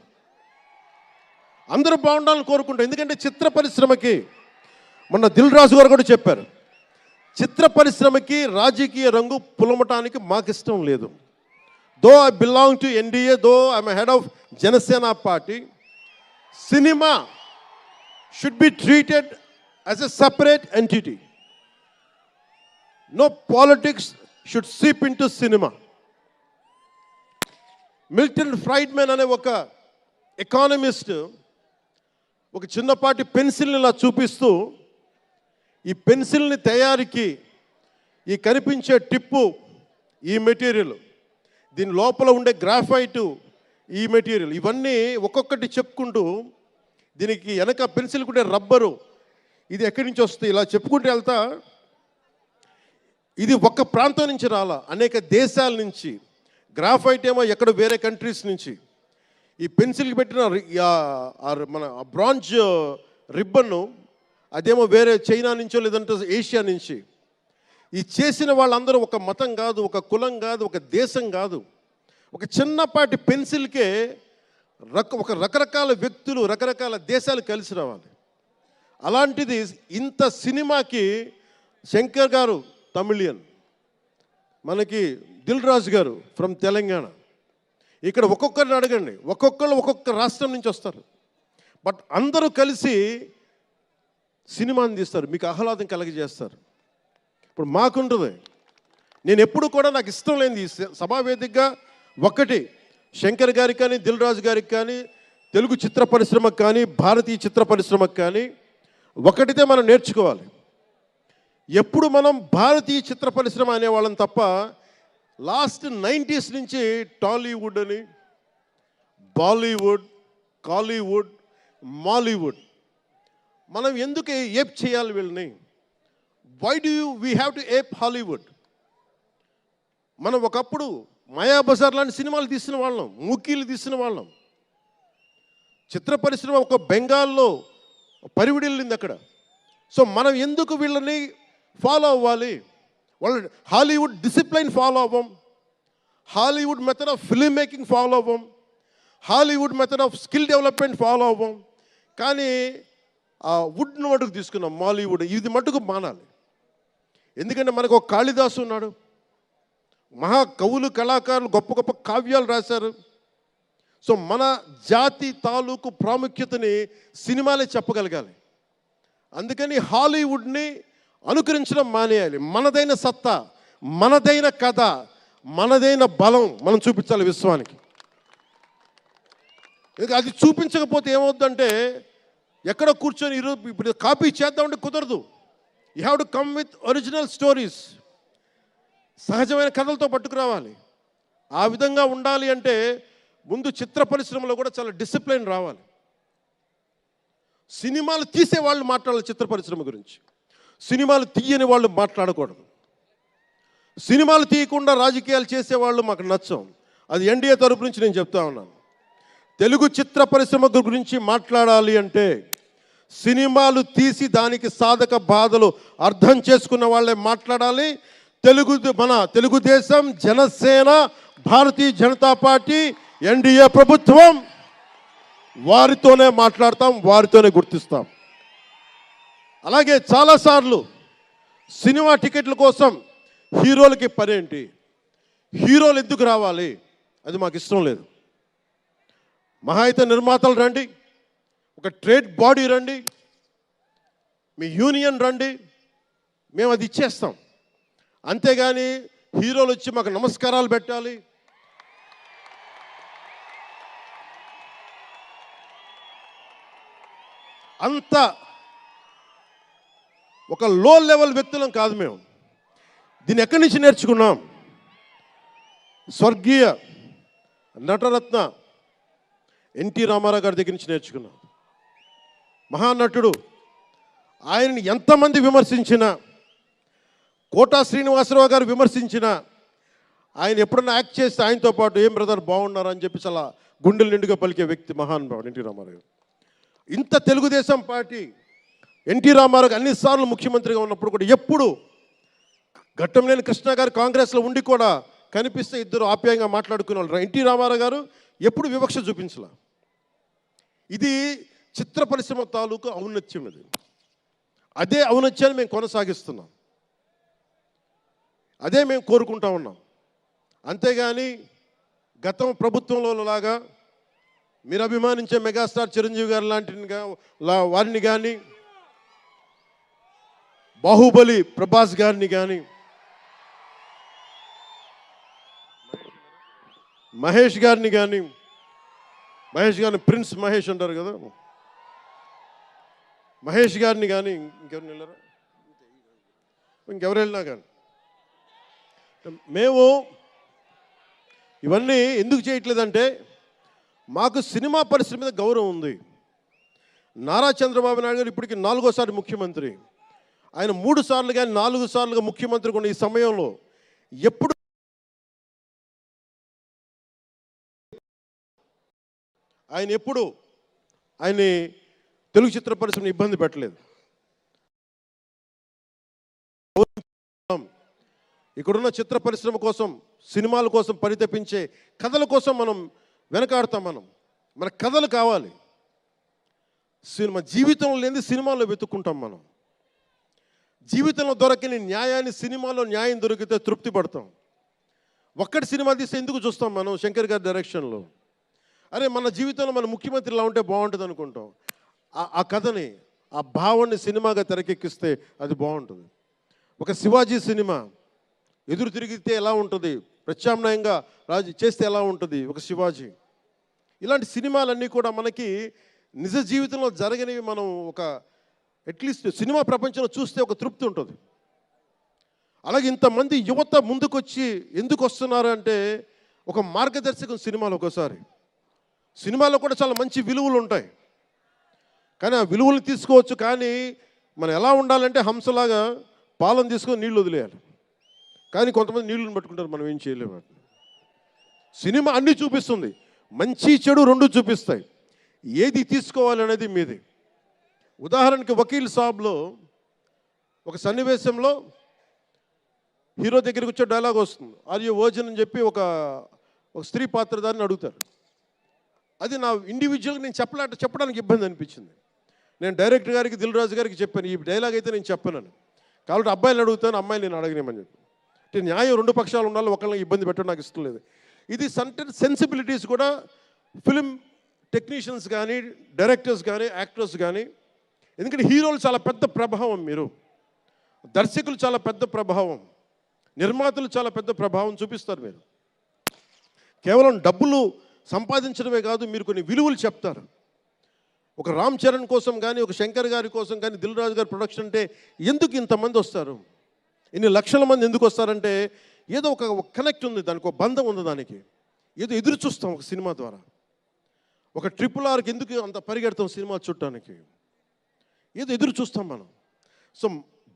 అందరూ బాగుండాలని కోరుకుంటాం. ఎందుకంటే చిత్ర పరిశ్రమకి మొన్న దిల్ రాజు గారు కూడా చెప్పారు, చిత్ర పరిశ్రమకి రాజకీయ రంగు పులమటానికి మాకు ఇష్టం లేదు. Though I belong to NDA, though I'm head of Janasena party, cinema should be treated as a separate entity. No politics should seep into cinema. Milton Friedman అనే ఒక ఎకానమిస్ట్ ఒక చిన్నపాటి పెన్సిల్ని ఇలా చూపిస్తూ, ఈ పెన్సిల్ని తయారీకి ఈ కనిపించే టిప్పు ఈ మెటీరియల్, దీని లోపల ఉండే గ్రాఫైటు ఈ మెటీరియల్, ఇవన్నీ ఒక్కొక్కటి చెప్పుకుంటూ దీనికి వెనక పెన్సిల్ ఉండే రబ్బరు ఇది ఎక్కడి నుంచి వస్తుంది ఇలా చెప్పుకుంటూ వెళ్తా, ఇది ఒక్క ప్రాంతం నుంచి రాలా, అనేక దేశాల నుంచి. గ్రాఫైట్ ఏమో ఎక్కడ వేరే కంట్రీస్ నుంచి. ఈ పెన్సిల్కి పెట్టిన మన బ్రాంజ్ రిబ్బన్ను అదేమో వేరే చైనా నుంచో లేదంటే ఏషియా నుంచి. ఈ చేసిన వాళ్ళందరూ ఒక మతం కాదు, ఒక కులం కాదు, ఒక దేశం కాదు. ఒక చిన్నపాటి పెన్సిల్కే ఒక రకరకాల వ్యక్తులు, రకరకాల దేశాలు కలిసి రావాలి. అలాంటిది ఇంత సినిమాకి శంకర్ గారు తమిళియన్, మనకి దిల్ రాజు గారు ఫ్రమ్ తెలంగాణ. ఇక్కడ ఒక్కొక్కరిని అడగండి, ఒక్కొక్కరు ఒక్కొక్క రాష్ట్రం నుంచి వస్తారు. బట్ అందరూ కలిసి సినిమాని తీస్తారు, మీకు ఆహ్లాదం కలిగజేస్తారు. ఇప్పుడు మాకుంటుంది, నేను ఎప్పుడు కూడా నాకు ఇష్టం లేనిది సభావేదికగా ఒక్కటి శంకర్ గారికి కానీ దిల్ రాజు గారికి కానీ తెలుగు చిత్ర పరిశ్రమకు కానీ భారతీయ చిత్ర పరిశ్రమకు కానీ ఒకటితే మనం నేర్చుకోవాలి. ఎప్పుడు మనం భారతీయ చిత్ర పరిశ్రమ అనేవాళ్ళం తప్ప లాస్ట్ 90s నుంచి టాలీవుడ్ అని, బాలీవుడ్, కాలీవుడ్, మాలీవుడ్ మనం ఎందుకు ఏప్ చేయాలి వీళ్ళని? Why do we have to ape Hollywood? మనం ఒకప్పుడు మాయాబజార్ లాంటి సినిమాలు తీసిన వాళ్ళం, మూకీలు తీసిన వాళ్ళం. చిత్ర పరిశ్రమ ఒక బెంగాల్లో పరివిడిల్లింది అక్కడ. సో మనం ఎందుకు వీళ్ళని ఫాలో అవ్వాలి? వాళ్ళ హాలీవుడ్ డిసిప్లైన్ ఫాలో అవ్వం, Hollywood method of film making follow అవ్వం, Hollywood method of skill development follow అవ్వం. కానీ ఆ వుడ్ను మటుకు తీసుకున్నాం, మాలీవుడ్. ఇది మటుకు మానాలి. ఎందుకంటే మనకు ఒక కాళిదాసు ఉన్నాడు, మహా కవులు కళాకారులు గొప్ప గొప్ప కావ్యాలు రాశారు. సో మన జాతి తాలూకు ప్రాముఖ్యతని సినిమాలే చెప్పగలగాలి. అందుకని హాలీవుడ్ని అనుకరించడం మానేయాలి. మనదైన సత్తా, మనదైన కథ, మనదైన బలం మనం చూపించాలి విశ్వానికి. అది చూపించకపోతే ఏమవుతుందంటే ఎక్కడ కూర్చొని ఈరోజు ఇప్పుడు కాపీ చేద్దామంటే కుదరదు. You have to come with original stories. సహజమైన కథలతో పట్టుకురావాలి. ఆ విధంగా ఉండాలి అంటే ముందు చిత్ర పరిశ్రమలో కూడా చాలా డిసిప్లిన్ రావాలి. సినిమాలు తీసే వాళ్ళు మాట్లాడాలి చిత్ర పరిశ్రమ గురించి, సినిమాలు తీయని వాళ్ళు మాట్లాడకూడదు. సినిమాలు తీయకుండా రాజకీయాలు చేసేవాళ్ళు మాకు నచ్చం. అది ఎన్డీఏ తరపు నుంచి నేను చెప్తా ఉన్నాను. తెలుగు చిత్ర పరిశ్రమ గురించి మాట్లాడాలి అంటే సినిమాలు తీసి దానికి సాధక బాధలు అర్థం చేసుకున్న వాళ్ళే మాట్లాడాలి. మన తెలుగుదేశం, జనసేన, భారతీయ జనతా పార్టీ, ఎన్డీఏ ప్రభుత్వం వారితోనే మాట్లాడతాం, వారితోనే గుర్తిస్తాం. అలాగే చాలాసార్లు సినిమా టికెట్ల కోసం హీరోలకి పనేంటి, హీరోలు ఎందుకు రావాలి, అది మాకు ఇష్టం లేదు. మహా అయితే నిర్మాతలు రండి, ఒక ట్రేడ్ బాడీ రండి, మీ యూనియన్ రండి, మేము అది ఇచ్చేస్తాం. అంతేగాని హీరోలు వచ్చి మాకు నమస్కారాలు పెట్టాలి, అంత ఒక లో లెవెల్ వ్యక్తులం కాదు మేము. దీన్ని ఎక్కడి నుంచి నేర్చుకున్నాం? స్వర్గీయ నటరత్న ఎన్టీ రామారావు గారి దగ్గర నుంచి నేర్చుకున్నాం. మహానటుడు, ఆయనని ఎంతమంది విమర్శించినా, కోటా శ్రీనివాసరావు గారు విమర్శించినా, ఆయన ఎప్పుడన్నా యాక్ట్ చేస్తే ఆయనతో పాటు ఏం బ్రదర్ బాగున్నారా అని చెప్పి చాలా గుండెలు నిండుగా పలికే వ్యక్తి మహానుభావుడు ఎన్టీ రామారావు. ఇంత తెలుగుదేశం పార్టీ ఎన్టీ రామారావు అన్నిసార్లు ముఖ్యమంత్రిగా ఉన్నప్పుడు కూడా ఎప్పుడు ఘట్టంలేని కృష్ణ గారు కాంగ్రెస్లో ఉండి కూడా కనిపిస్తే ఇద్దరు ఆప్యాయంగా మాట్లాడుకునే వాళ్ళు. ఎన్టీ రామారావు గారు ఎప్పుడు వివక్ష చూపించాల. ఇది చిత్ర పరిశ్రమ తాలూకు ఔన్నత్యం. ఇది అదే ఔన్నత్యాన్ని మేము కొనసాగిస్తున్నాం, అదే మేము కోరుకుంటా ఉన్నాం. అంతేగాని గతం ప్రభుత్వంలో లాగా మీరు అభిమానించే మెగాస్టార్ చిరంజీవి గారు లాంటి వారిని కానీ, బాహుబలి ప్రభాస్ గారిని కానీ, మహేష్ గారిని ప్రిన్స్ మహేష్ అంటారు కదా, మహేష్ గారిని కానీ, ఇంకెవరిని వెళ్ళారా, ఇంకెవరు వెళ్ళినా కానీ మేము ఇవన్నీ ఎందుకు చేయట్లేదంటే మాకు సినిమా పరిశ్రమ మీద గౌరవం ఉంది. నారా చంద్రబాబు నాయుడు గారు ఇప్పటికి 4వ ముఖ్యమంత్రి. ఆయన 3 సార్లు కానీ 4 సార్లుగా ముఖ్యమంత్రి ఉన్న ఈ సమయంలో ఎప్పుడు ఆయన తెలుగు చిత్ర పరిశ్రమను ఇబ్బంది పెట్టలేదు. ఇక్కడున్న చిత్ర పరిశ్రమ కోసం, సినిమాల కోసం పరితపించే కథల కోసం మనం వెనకాడతాం. మన కథలు కావాలి. సినిమా జీవితంలో లేని సినిమాలో వెతుక్కుంటాం. మనం జీవితంలో దొరకని న్యాయాన్ని సినిమాలో న్యాయం దొరికితే తృప్తి పడతాం. ఒక్కటి సినిమా తీస్తే ఎందుకు చూస్తాం మనం? శంకర్ గారి డైరెక్షన్లో అరే మన జీవితంలో మన ముఖ్యమంత్రిలా ఉంటే బాగుంటుంది అనుకుంటాం. ఆ కథని, ఆ భావాన్ని సినిమాగా తెరకెక్కిస్తే అది బాగుంటుంది. ఒక శివాజీ సినిమా ఎదురు తిరిగితే ఎలా ఉంటుంది, ప్రత్యామ్నాయంగా రాజు చేస్తే ఎలా ఉంటుంది ఒక శివాజీ. ఇలాంటి సినిమాలన్నీ కూడా మనకి నిజ జీవితంలో జరగనివి. మనం ఒక అట్లీస్ట్ సినిమా ప్రపంచంలో చూస్తే ఒక తృప్తి ఉంటుంది. అలాగే ఇంతమంది యువత ముందుకొచ్చి ఎందుకు వస్తున్నారు అంటే ఒక మార్గదర్శకం సినిమాలు. ఒకసారి సినిమాలో కూడా చాలా మంచి విలువలు ఉంటాయి, కానీ ఆ విలువలు తీసుకోవచ్చు. కానీ మనం ఎలా ఉండాలంటే హంసలాగా పాలను తీసుకొని నీళ్ళు వదిలేయాలి. కానీ కొంతమంది నీళ్ళని పట్టుకుంటారు, మనం ఏం చేయలేము. సినిమా అన్నీ చూపిస్తుంది, మంచి చెడు రెండు చూపిస్తాయి. ఏది తీసుకోవాలనేది మీది. ఉదాహరణకి వకీల్ సాబ్లో ఒక సన్నివేశంలో హీరో దగ్గరికి వచ్చే డైలాగ్ వస్తుంది, ఆర్ యు వర్జిన్ అని చెప్పి ఒక స్త్రీ పాత్రధారిని అడుగుతారు. అది నా ఇండివిజువల్గా నేను చెప్పడానికి ఇబ్బంది అనిపించింది. నేను డైరెక్టర్ గారికి, దిల్ రాజు గారికి చెప్పాను, ఈ డైలాగ్ అయితే నేను చెప్పానని. కాబట్టి అబ్బాయిని అడుగుతాను, అమ్మాయిని నేను అడగనేమని చెప్పి. అంటే న్యాయం రెండు పక్షాలు ఉండాలి, ఒకళ్ళని ఇబ్బంది పెట్టడం నాకు ఇష్టం లేదు. ఇది సెన్సిబిలిటీస్ కూడా ఫిలిం టెక్నీషియన్స్ కానీ, డైరెక్టర్స్ కానీ, యాక్టర్స్ కానీ, ఎందుకంటే హీరోలు చాలా పెద్ద ప్రభావం, మీరు దర్శకులు చాలా పెద్ద ప్రభావం, నిర్మాతలు చాలా పెద్ద ప్రభావం చూపిస్తారు. మీరు కేవలం డబ్బులు సంపాదించడమే కాదు, మీరు కొన్ని విలువలు చెప్తారు. ఒక రామ్ చరణ్ కోసం కానీ, ఒక శంకర్ గారి కోసం కానీ, దిల్ రాజు గారి ప్రొడక్షన్ అంటే ఎందుకు ఇంతమంది వస్తారు, ఇన్ని లక్షల మంది ఎందుకు వస్తారంటే ఏదో ఒక కనెక్ట్ ఉంది, దానికి ఒక బంధం ఉంది, దానికి ఏదో ఎదురు చూస్తాం ఒక సినిమా ద్వారా. ఒక RRRకి ఎందుకు అంత పరిగెడతాం సినిమా చూడటానికి, ఏదో ఎదురు చూస్తాం మనం. సో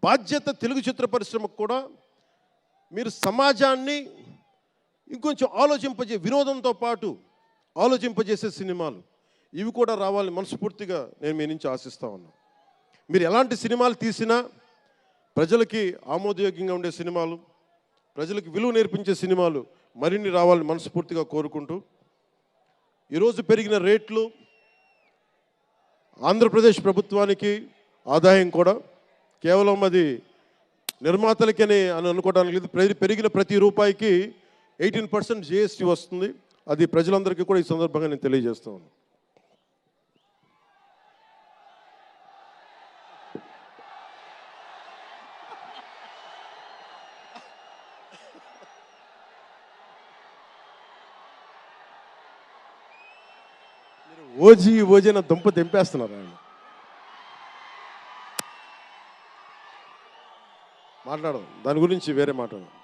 బాధ్యత తెలుగు చిత్ర పరిశ్రమకు కూడా మీరు సమాజాన్ని ఇంకొంచెం వినోదంతో పాటు ఆలోచింపజేసే సినిమాలు ఇవి కూడా రావాలని మనస్ఫూర్తిగా నేను మీ నుంచి ఆశిస్తా ఉన్నాను. మీరు ఎలాంటి సినిమాలు తీసినా ప్రజలకి ఆమోదయోగ్యంగా ఉండే సినిమాలు, ప్రజలకు విలువ నేర్పించే సినిమాలు మరిన్ని రావాలని మనస్ఫూర్తిగా కోరుకుంటూ, ఈరోజు పెరిగిన రేట్లు ఆంధ్రప్రదేశ్ ప్రభుత్వానికి ఆదాయం కూడా కేవలం అది నిర్మాతలకని అనుకోవడానికి లేదు. పెరిగిన ప్రతి రూపాయికి 18% GST వస్తుంది. అది ప్రజలందరికీ కూడా ఈ సందర్భంగా నేను తెలియజేస్తూ ఉన్నాను. ఓజీ నా దుంప తెంపేస్తున్నారు. ఆయన మాట్లాడదాం, దాని గురించి వేరే మాట్లాడదాం.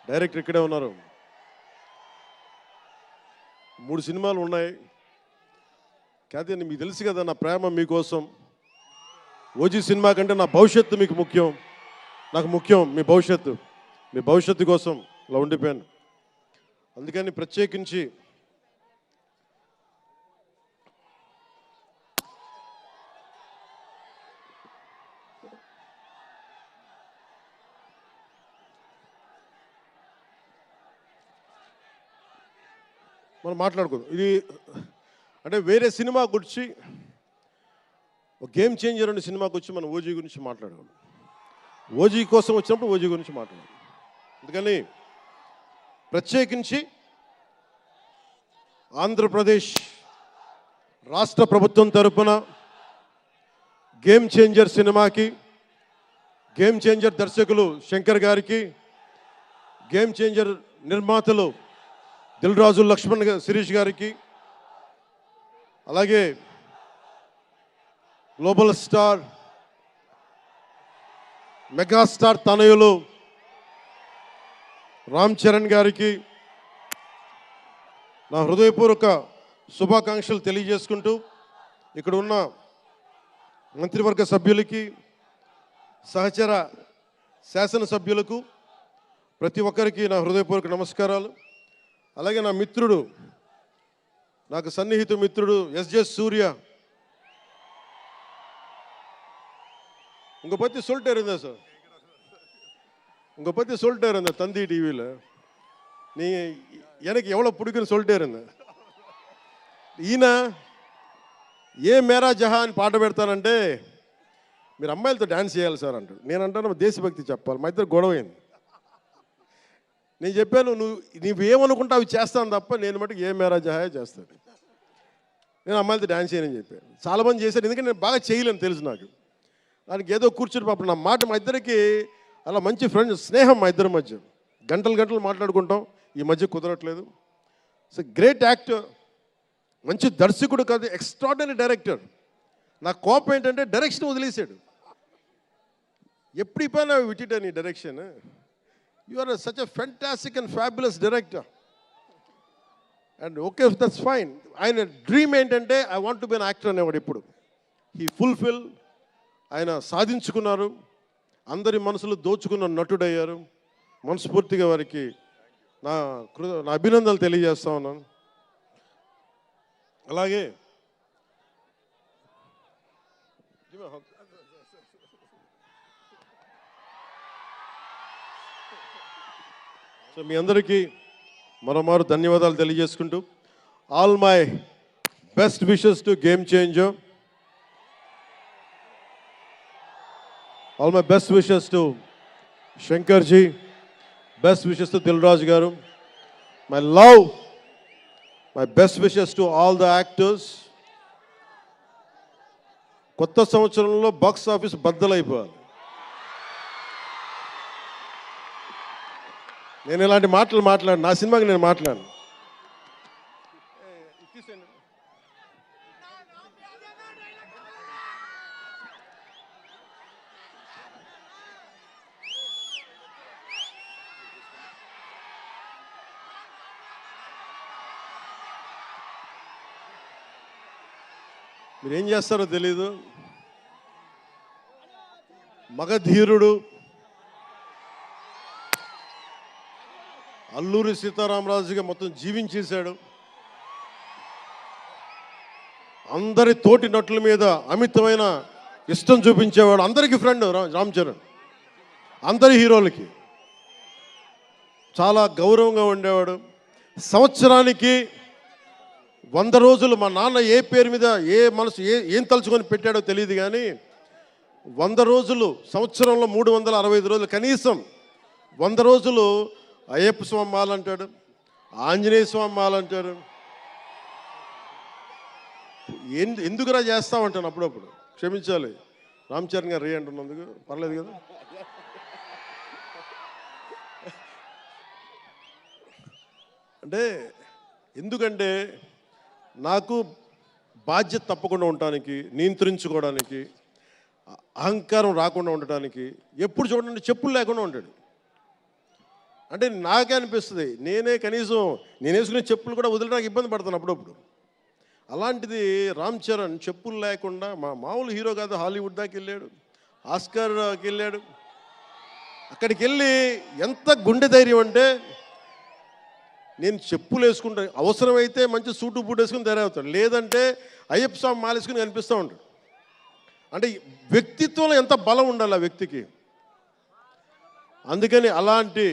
డైరెక్టర్ ఇక్కడే ఉన్నారు. 3 సినిమాలు ఉన్నాయి. కాదే, మీకు తెలుసు కదా నా ప్రేమ మీకోసం. ఓజీ సినిమా కంటే నా భవిష్యత్తు మీకు ముఖ్యం, నాకు ముఖ్యం మీ భవిష్యత్తు కోసం ఇలా ఉండిపోయాను. అందుకని ప్రత్యేకించి మనం మాట్లాడుకోదు. ఇది అంటే వేరే సినిమా గురించి, ఒక గేమ్ చేంజర్ అనే సినిమాకి వచ్చి మనం ఓజీ గురించి మాట్లాడుకోవాలి. ఓజీ కోసం వచ్చినప్పుడు ఓజీ గురించి మాట్లాడాలి. అందుకని ప్రత్యేకించి ఆంధ్రప్రదేశ్ రాష్ట్ర ప్రభుత్వం తరపున గేమ్ చేంజర్ సినిమాకి, గేమ్ చేంజర్ దర్శకులు శంకర్ గారికి, గేమ్ చేంజర్ నిర్మాతలు దిల్ రాజు, లక్ష్మణ్, శిరీష్ గారికి, అలాగే గ్లోబల్ స్టార్, మెగాస్టార్ తనయులు రామ్ చరణ్ గారికి నా హృదయపూర్వక శుభాకాంక్షలు తెలియజేసుకుంటూ, ఇక్కడ ఉన్న మంత్రివర్గ సభ్యులకి, సహచర శాసనసభ్యులకు ప్రతి ఒక్కరికి నా హృదయపూర్వక నమస్కారాలు. అలాగే నా మిత్రుడు, నాకు సన్నిహిత మిత్రుడు SJ సూర్య, உங்க பற்றி சொல்லிட்டே இருந்தேன் சார், உங்க பற்றி சொல்லிட்டே இருந்தேன் தந்தி டிவியில். நீங்கள் எனக்கு எவ்வளோ பிடிக்குன்னு சொல்லிட்டே இருந்தேன். ఈయన ఏ మేరా జహాన్ పాట పెడతానంటే మీరు అమ్మాయిలతో డ్యాన్స్ చేయాలి సార్ అంటాడు. నేను అంటాను దేశభక్తి చెప్పాలి. మా ఇద్దరు గొడవైంది. నేను చెప్పాను, నువ్వు ఏమనుకుంటా అవి చేస్తాను తప్ప నేను మటుకు ఏ మేరా జహాయే చేస్తాను, నేను అమ్మాయిలతో డ్యాన్స్ చేయనని చెప్పాను. చాలామంది చేశారు, ఎందుకంటే నేను బాగా చేయలేను తెలుసు నాకు. దానికి ఏదో కూర్చుని పాపం నా మాట, మా ఇద్దరికి అలా మంచి ఫ్రెండ్స్, స్నేహం మా ఇద్దరి మధ్య, గంటలు మాట్లాడుకుంటాం. ఈ మధ్య కుదరట్లేదు. సో గ్రేట్ యాక్టర్, మంచి దర్శకుడు కాదు, ఎక్స్ట్రాడినరీ డైరెక్టర్. నా కోపం ఏంటంటే డైరెక్షన్ వదిలేశాడు. ఎప్పుడు పైన విటిట నీ direction, you are such a fantastic and fabulous director. And okay, that's fine. ఆయన డ్రీమ్ ఏంటంటే I want to be an actor అనేవాడు. ఇప్పుడు హీ ఫుల్ఫిల్, ఆయన సాధించుకున్నారు, అందరి మనసులు దోచుకున్న నటుడయ్యారు. మనస్ఫూర్తిగా వారికి నా నా అభినందనలు తెలియజేస్తా ఉన్నాను. అలాగే సో మీ అందరికీ మరోమారు ధన్యవాదాలు తెలియజేసుకుంటూ all my best wishes to game changer, all my best wishes to Shankar ji, best wishes to Dil Raju garu, my love, my best wishes to all the actors. కొత్త సంవత్సరంలో బాక్స్ ఆఫీస్ బద్దలైపోవాలి. నేను ఇలాంటి మాటలు మాట్లాడు, నా సినిమాకి నేను మాట్లాడను. మీరేం చేస్తారో తెలీదు. మగధీరుడు అల్లూరి సీతారామరాజుగా మొత్తం జీవించేశాడు. అందరి తోటి నటుల మీద అమితమైన ఇష్టం చూపించేవాడు. అందరికీ ఫ్రెండ్ రామ్ చరణ్. అందరి హీరోలకి చాలా గౌరవంగా ఉండేవాడు. సంవత్సరానికి 100 రోజులు మా నాన్న ఏ పేరు మీద ఏం తలుచుకొని పెట్టాడో తెలియదు, కానీ 100 రోజులు, సంవత్సరంలో 365 రోజులు, కనీసం 100 రోజులు అయ్యప్ప స్వామి మాల అంటాడు, ఆంజనేయ స్వామి మాల అంటాడు. ఎందుకురా చేస్తామంటాను అప్పుడప్పుడు. క్షమించాలి రామ్ చరణ్ గారు రే అంటున్నందుకు, పర్లేదు కదా. అంటే ఎందుకంటే నాకు బాధ్యత తప్పకుండా ఉండటానికి, నియంత్రించుకోవడానికి, అహంకారం రాకుండా ఉండటానికి. ఎప్పుడు చూడండి చెప్పులు లేకుండా ఉంటాడు. అంటే నాకే అనిపిస్తుంది, కనీసం నేను వేసుకునే చెప్పులు కూడా వదిలేడానికి ఇబ్బంది పడతాను అప్పుడప్పుడు. అలాంటిది రామ్ చరణ్ చెప్పులు లేకుండా, మామూలు హీరో కాదు, హాలీవుడ్ దాకా వెళ్ళాడు, ఆస్కార్కి వెళ్ళాడు. అక్కడికి వెళ్ళి ఎంత గుండె ధైర్యం అంటే, నేను చెప్పులు వేసుకుంటా, అవసరమైతే మంచి సూటు బూట్ వేసుకుని తయారవుతాడు, లేదంటే అయ్యప్ప స్వామి మాలేసుకుని కనిపిస్తూ ఉంటాడు. అంటే వ్యక్తిత్వంలో ఎంత బలం ఉండాలి ఆ వ్యక్తికి. అందుకని అలాంటి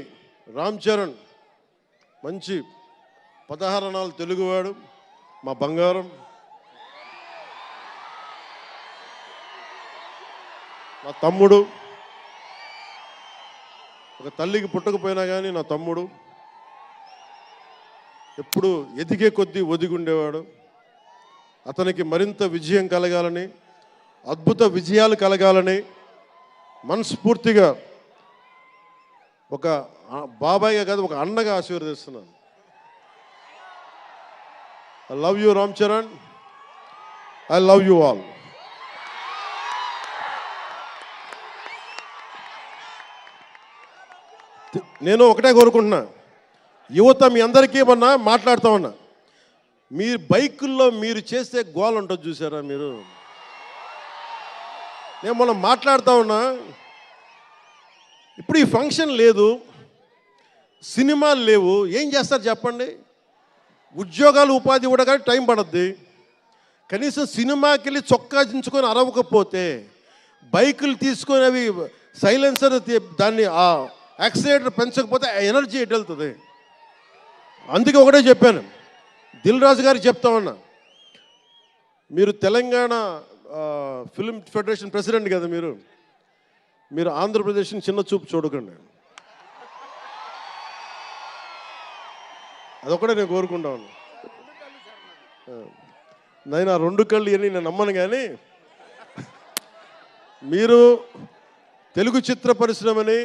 రామ్ చరణ్ మంచి 16 అణాలు తెలుగువాడు, మా బంగారం, నా తమ్ముడు. ఒక తల్లికి పుట్టకపోయినా కానీ నా తమ్ముడు. ఎప్పుడు ఎదిగే కొద్దీ ఒదిగుండేవాడు. అతనికి మరింత విజయం కలగాలని, అద్భుత విజయాలు కలగాలని మనస్ఫూర్తిగా ఒక బాబాయ్గా కాదు, ఒక అన్నగా ఆశీర్వదిస్తున్నాను. I love you Ram Charan, I love you all. నేను ఒకటే కోరుకుంటున్నా, యువత మీ అందరికీ ఏమన్నా మాట్లాడుతూ ఉన్నా, మీరు బైకుల్లో మీరు చేసే గోల ఉంటుంది చూసారా మీరు. నేను మనం మాట్లాడుతూ ఉన్నా, ఇప్పుడు ఈ ఫంక్షన్ లేదు, సినిమాలు లేవు, ఏం చేస్తారు చెప్పండి. ఉద్యోగాలు ఉపాధి కూడా కానీ టైం పడుద్ది. కనీసం సినిమాకి వెళ్ళి చొక్కా దించుకొని అరవకపోతే, బైకులు తీసుకొని అవి సైలెన్సర్ దాన్ని ఆ యాక్సిలేటర్ పెంచకపోతే ఎనర్జీ ఎటు వెళ్తుంది. అందుకే ఒకటే చెప్పాను, దిల్ రాజు గారికి చెప్తా ఉన్నా, మీరు తెలంగాణ ఫిల్మ్ ఫెడరేషన్ ప్రెసిడెంట్ కదా, మీరు ఆంధ్రప్రదేశ్ని చిన్న చూపు చూడకండి. అదొకటే నేను కోరుకుంటా ఉన్నా. నేను ఆ 2 కళ్ళు అని నేను నమ్మను, కానీ మీరు తెలుగు చిత్ర పరిశ్రమని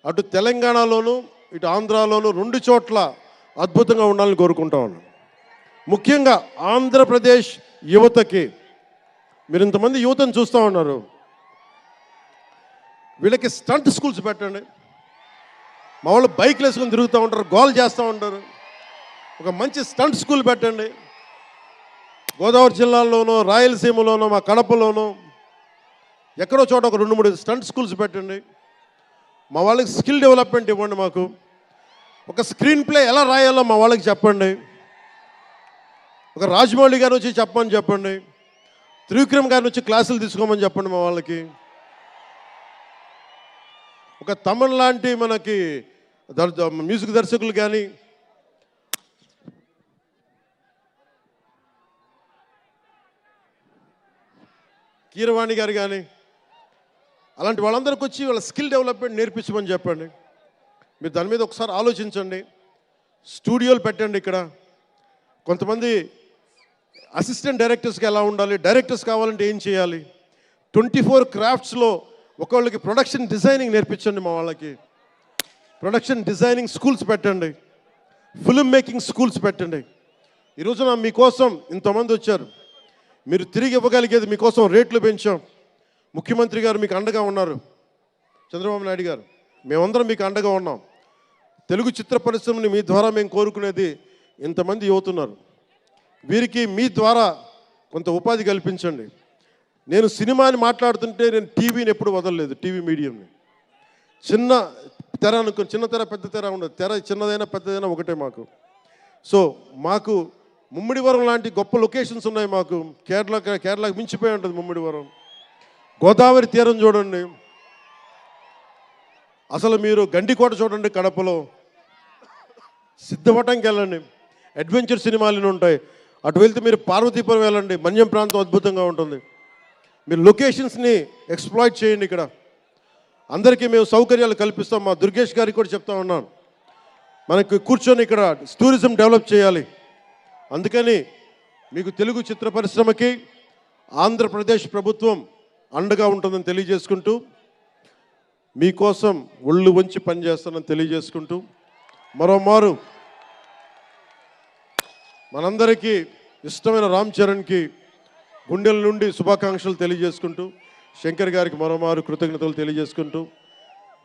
అటు తెలంగాణలోను ఇటు ఆంధ్రాలోను 2 చోట్ల అద్భుతంగా ఉండాలని కోరుకుంటా ఉన్నాను. ముఖ్యంగా ఆంధ్రప్రదేశ్ యువతకి, మీరు ఇంతమంది యువతను చూస్తూ ఉన్నారు, వీళ్ళకి స్టంట్ స్కూల్స్ పెట్టండి. మా వాళ్ళు బైక్లు వేసుకొని తిరుగుతూ ఉంటారు, గోల్ చేస్తూ ఉంటారు. ఒక మంచి స్టంట్ స్కూల్ పెట్టండి. గోదావరి జిల్లాలోనూ, రాయలసీమలోనూ, మా కడపలోనూ ఎక్కడో చోట ఒక 2-3 స్టంట్ స్కూల్స్ పెట్టండి. మా వాళ్ళకి స్కిల్ డెవలప్మెంట్ ఇవ్వండి. మాకు ఒక స్క్రీన్ ప్లే ఎలా రాయాలో మా వాళ్ళకి చెప్పండి. ఒక రాజమౌళి గారు వచ్చి చెప్పమని చెప్పండి. త్రివిక్రమ్ గారిని వచ్చి క్లాసులు తీసుకోమని చెప్పండి మా వాళ్ళకి. ఒక తమన్ లాంటి మనకి మ్యూజిక్ దర్శకులు కానీ, కీరవాణి గారు కానీ, అలాంటి వాళ్ళందరికీ వచ్చి వాళ్ళ స్కిల్ డెవలప్మెంట్ నేర్పించమని చెప్పండి. మీరు దాని మీద ఒకసారి ఆలోచించండి. స్టూడియోలు పెట్టండి. ఇక్కడ కొంతమంది అసిస్టెంట్ డైరెక్టర్స్కి ఎలా ఉండాలి, డైరెక్టర్స్ కావాలంటే ఏం చేయాలి, 24 క్రాఫ్ట్స్లో ఒకళ్ళకి ప్రొడక్షన్ డిజైనింగ్ నేర్పించండి. మా వాళ్ళకి ప్రొడక్షన్ డిజైనింగ్ స్కూల్స్ పెట్టండి. ఫిల్మ్ మేకింగ్ స్కూల్స్ పెట్టండి. ఈరోజున మీకోసం ఇంతమంది వచ్చారు. మీరు తిరిగి ఇవ్వగలిగేది మీకోసం రేట్లు పెంచాం. ముఖ్యమంత్రి గారు మీకు అండగా ఉన్నారు. చంద్రబాబు నాయుడు గారు, మేమందరం మీకు అండగా ఉన్నాం. తెలుగు చిత్ర పరిశ్రమని మీ ద్వారా మేము కోరుకునేది ఇంతమంది యువతున్నారు. వీరికి మీ ద్వారా కొంత ఉపాధి కల్పించండి. నేను సినిమాని మాట్లాడుతుంటే నేను టీవీని ఎప్పుడు వదలలేదు. టీవీ మీడియంని చిన్న తెర అనుకుని, చిన్న తెర పెద్ద తెర ఉండదు. తెర చిన్నదైనా పెద్దదైనా ఒకటే మాకు. సో మాకు ముమ్మిడివరం లాంటి గొప్ప లొకేషన్స్ ఉన్నాయి. మాకు కేరళకి మించిపోయి ఉంటుంది ముమ్మిడివరం. గోదావరి తీరం చూడండి. అసలు మీరు గండికోట చూడండి కడపలో. సిద్ధవటంకి వెళ్ళండి, అడ్వెంచర్ సినిమాలు ఉంటాయి. అటు వెళ్తే మీరు పార్వతీపురం వెళ్ళండి, మన్యం ప్రాంతం అద్భుతంగా ఉంటుంది. మీరు లొకేషన్స్ని ఎక్స్ప్లాయిట్ చేయండి. ఇక్కడ అందరికీ మేము సౌకర్యాలు కల్పిస్తాం. మా దుర్గేష్ గారికి కూడా చెప్తా ఉన్నాను, మనకి కూర్చొని ఇక్కడ టూరిజం డెవలప్ చేయాలి. అందుకని మీకు తెలుగు చిత్ర పరిశ్రమకి ఆంధ్రప్రదేశ్ ప్రభుత్వం అండగా ఉంటుందని తెలియజేసుకుంటూ, మీకోసం ఒళ్ళు వంచి పనిచేస్తానని తెలియజేసుకుంటూ, మరోమారు మనందరికీ ఇష్టమైన రామ్ చరణ్కి గుండెల నుండి శుభాకాంక్షలు తెలియజేసుకుంటూ, శంకర్ గారికి మరోమారు కృతజ్ఞతలు తెలియజేసుకుంటూ,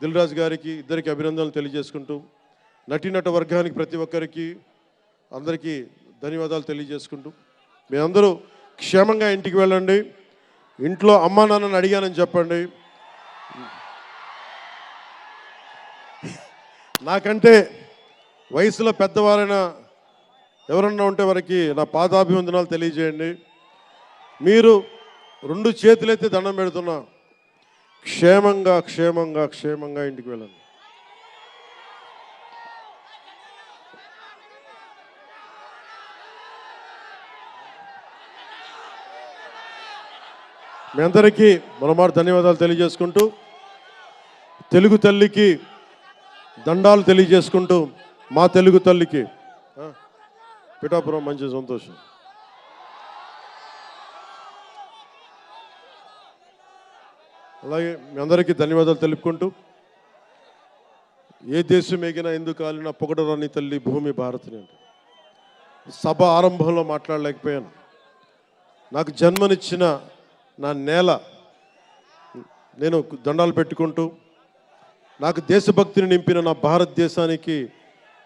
దిల్ రాజు గారికి ఇద్దరికి అభినందనలు తెలియజేసుకుంటూ, నటీనట వర్గానికి ప్రతి ఒక్కరికి అందరికీ ధన్యవాదాలు తెలియజేసుకుంటూ, మీ అందరూ క్షేమంగా ఇంటికి వెళ్ళండి. ఇంట్లో అమ్మా నాన్నని అడిగానని చెప్పండి. నాకంటే వయసులో పెద్దవారైన ఎవరన్నా ఉంటే వారికి నా పాదాభివందనాలు తెలియజేయండి. మీరు 2 చేతులైతే దండం పెడుతున్నా, క్షేమంగా క్షేమంగా క్షేమంగా ఇంటికి వెళ్ళండి. మీ అందరికీ మరోమారు ధన్యవాదాలు తెలియజేసుకుంటూ, తెలుగు తల్లికి దండాలు తెలియజేసుకుంటూ, మా తెలుగు తల్లికి పిఠాపురం మంచి సంతోషం. అలాగే మీ అందరికీ ధన్యవాదాలు తెలుపుకుంటూ, ఏ దేశం ఎగినా ఎందుకు కాలినా పొగడరాని తల్లి భూమి భారతిని అంటే సభ ఆరంభంలో మాట్లాడలేకపోయాను. నాకు జన్మనిచ్చిన నా నేల నేను దండాలు పెట్టుకుంటూ, నాకు దేశభక్తిని నింపిన నా భారతదేశానికి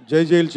జై జైలు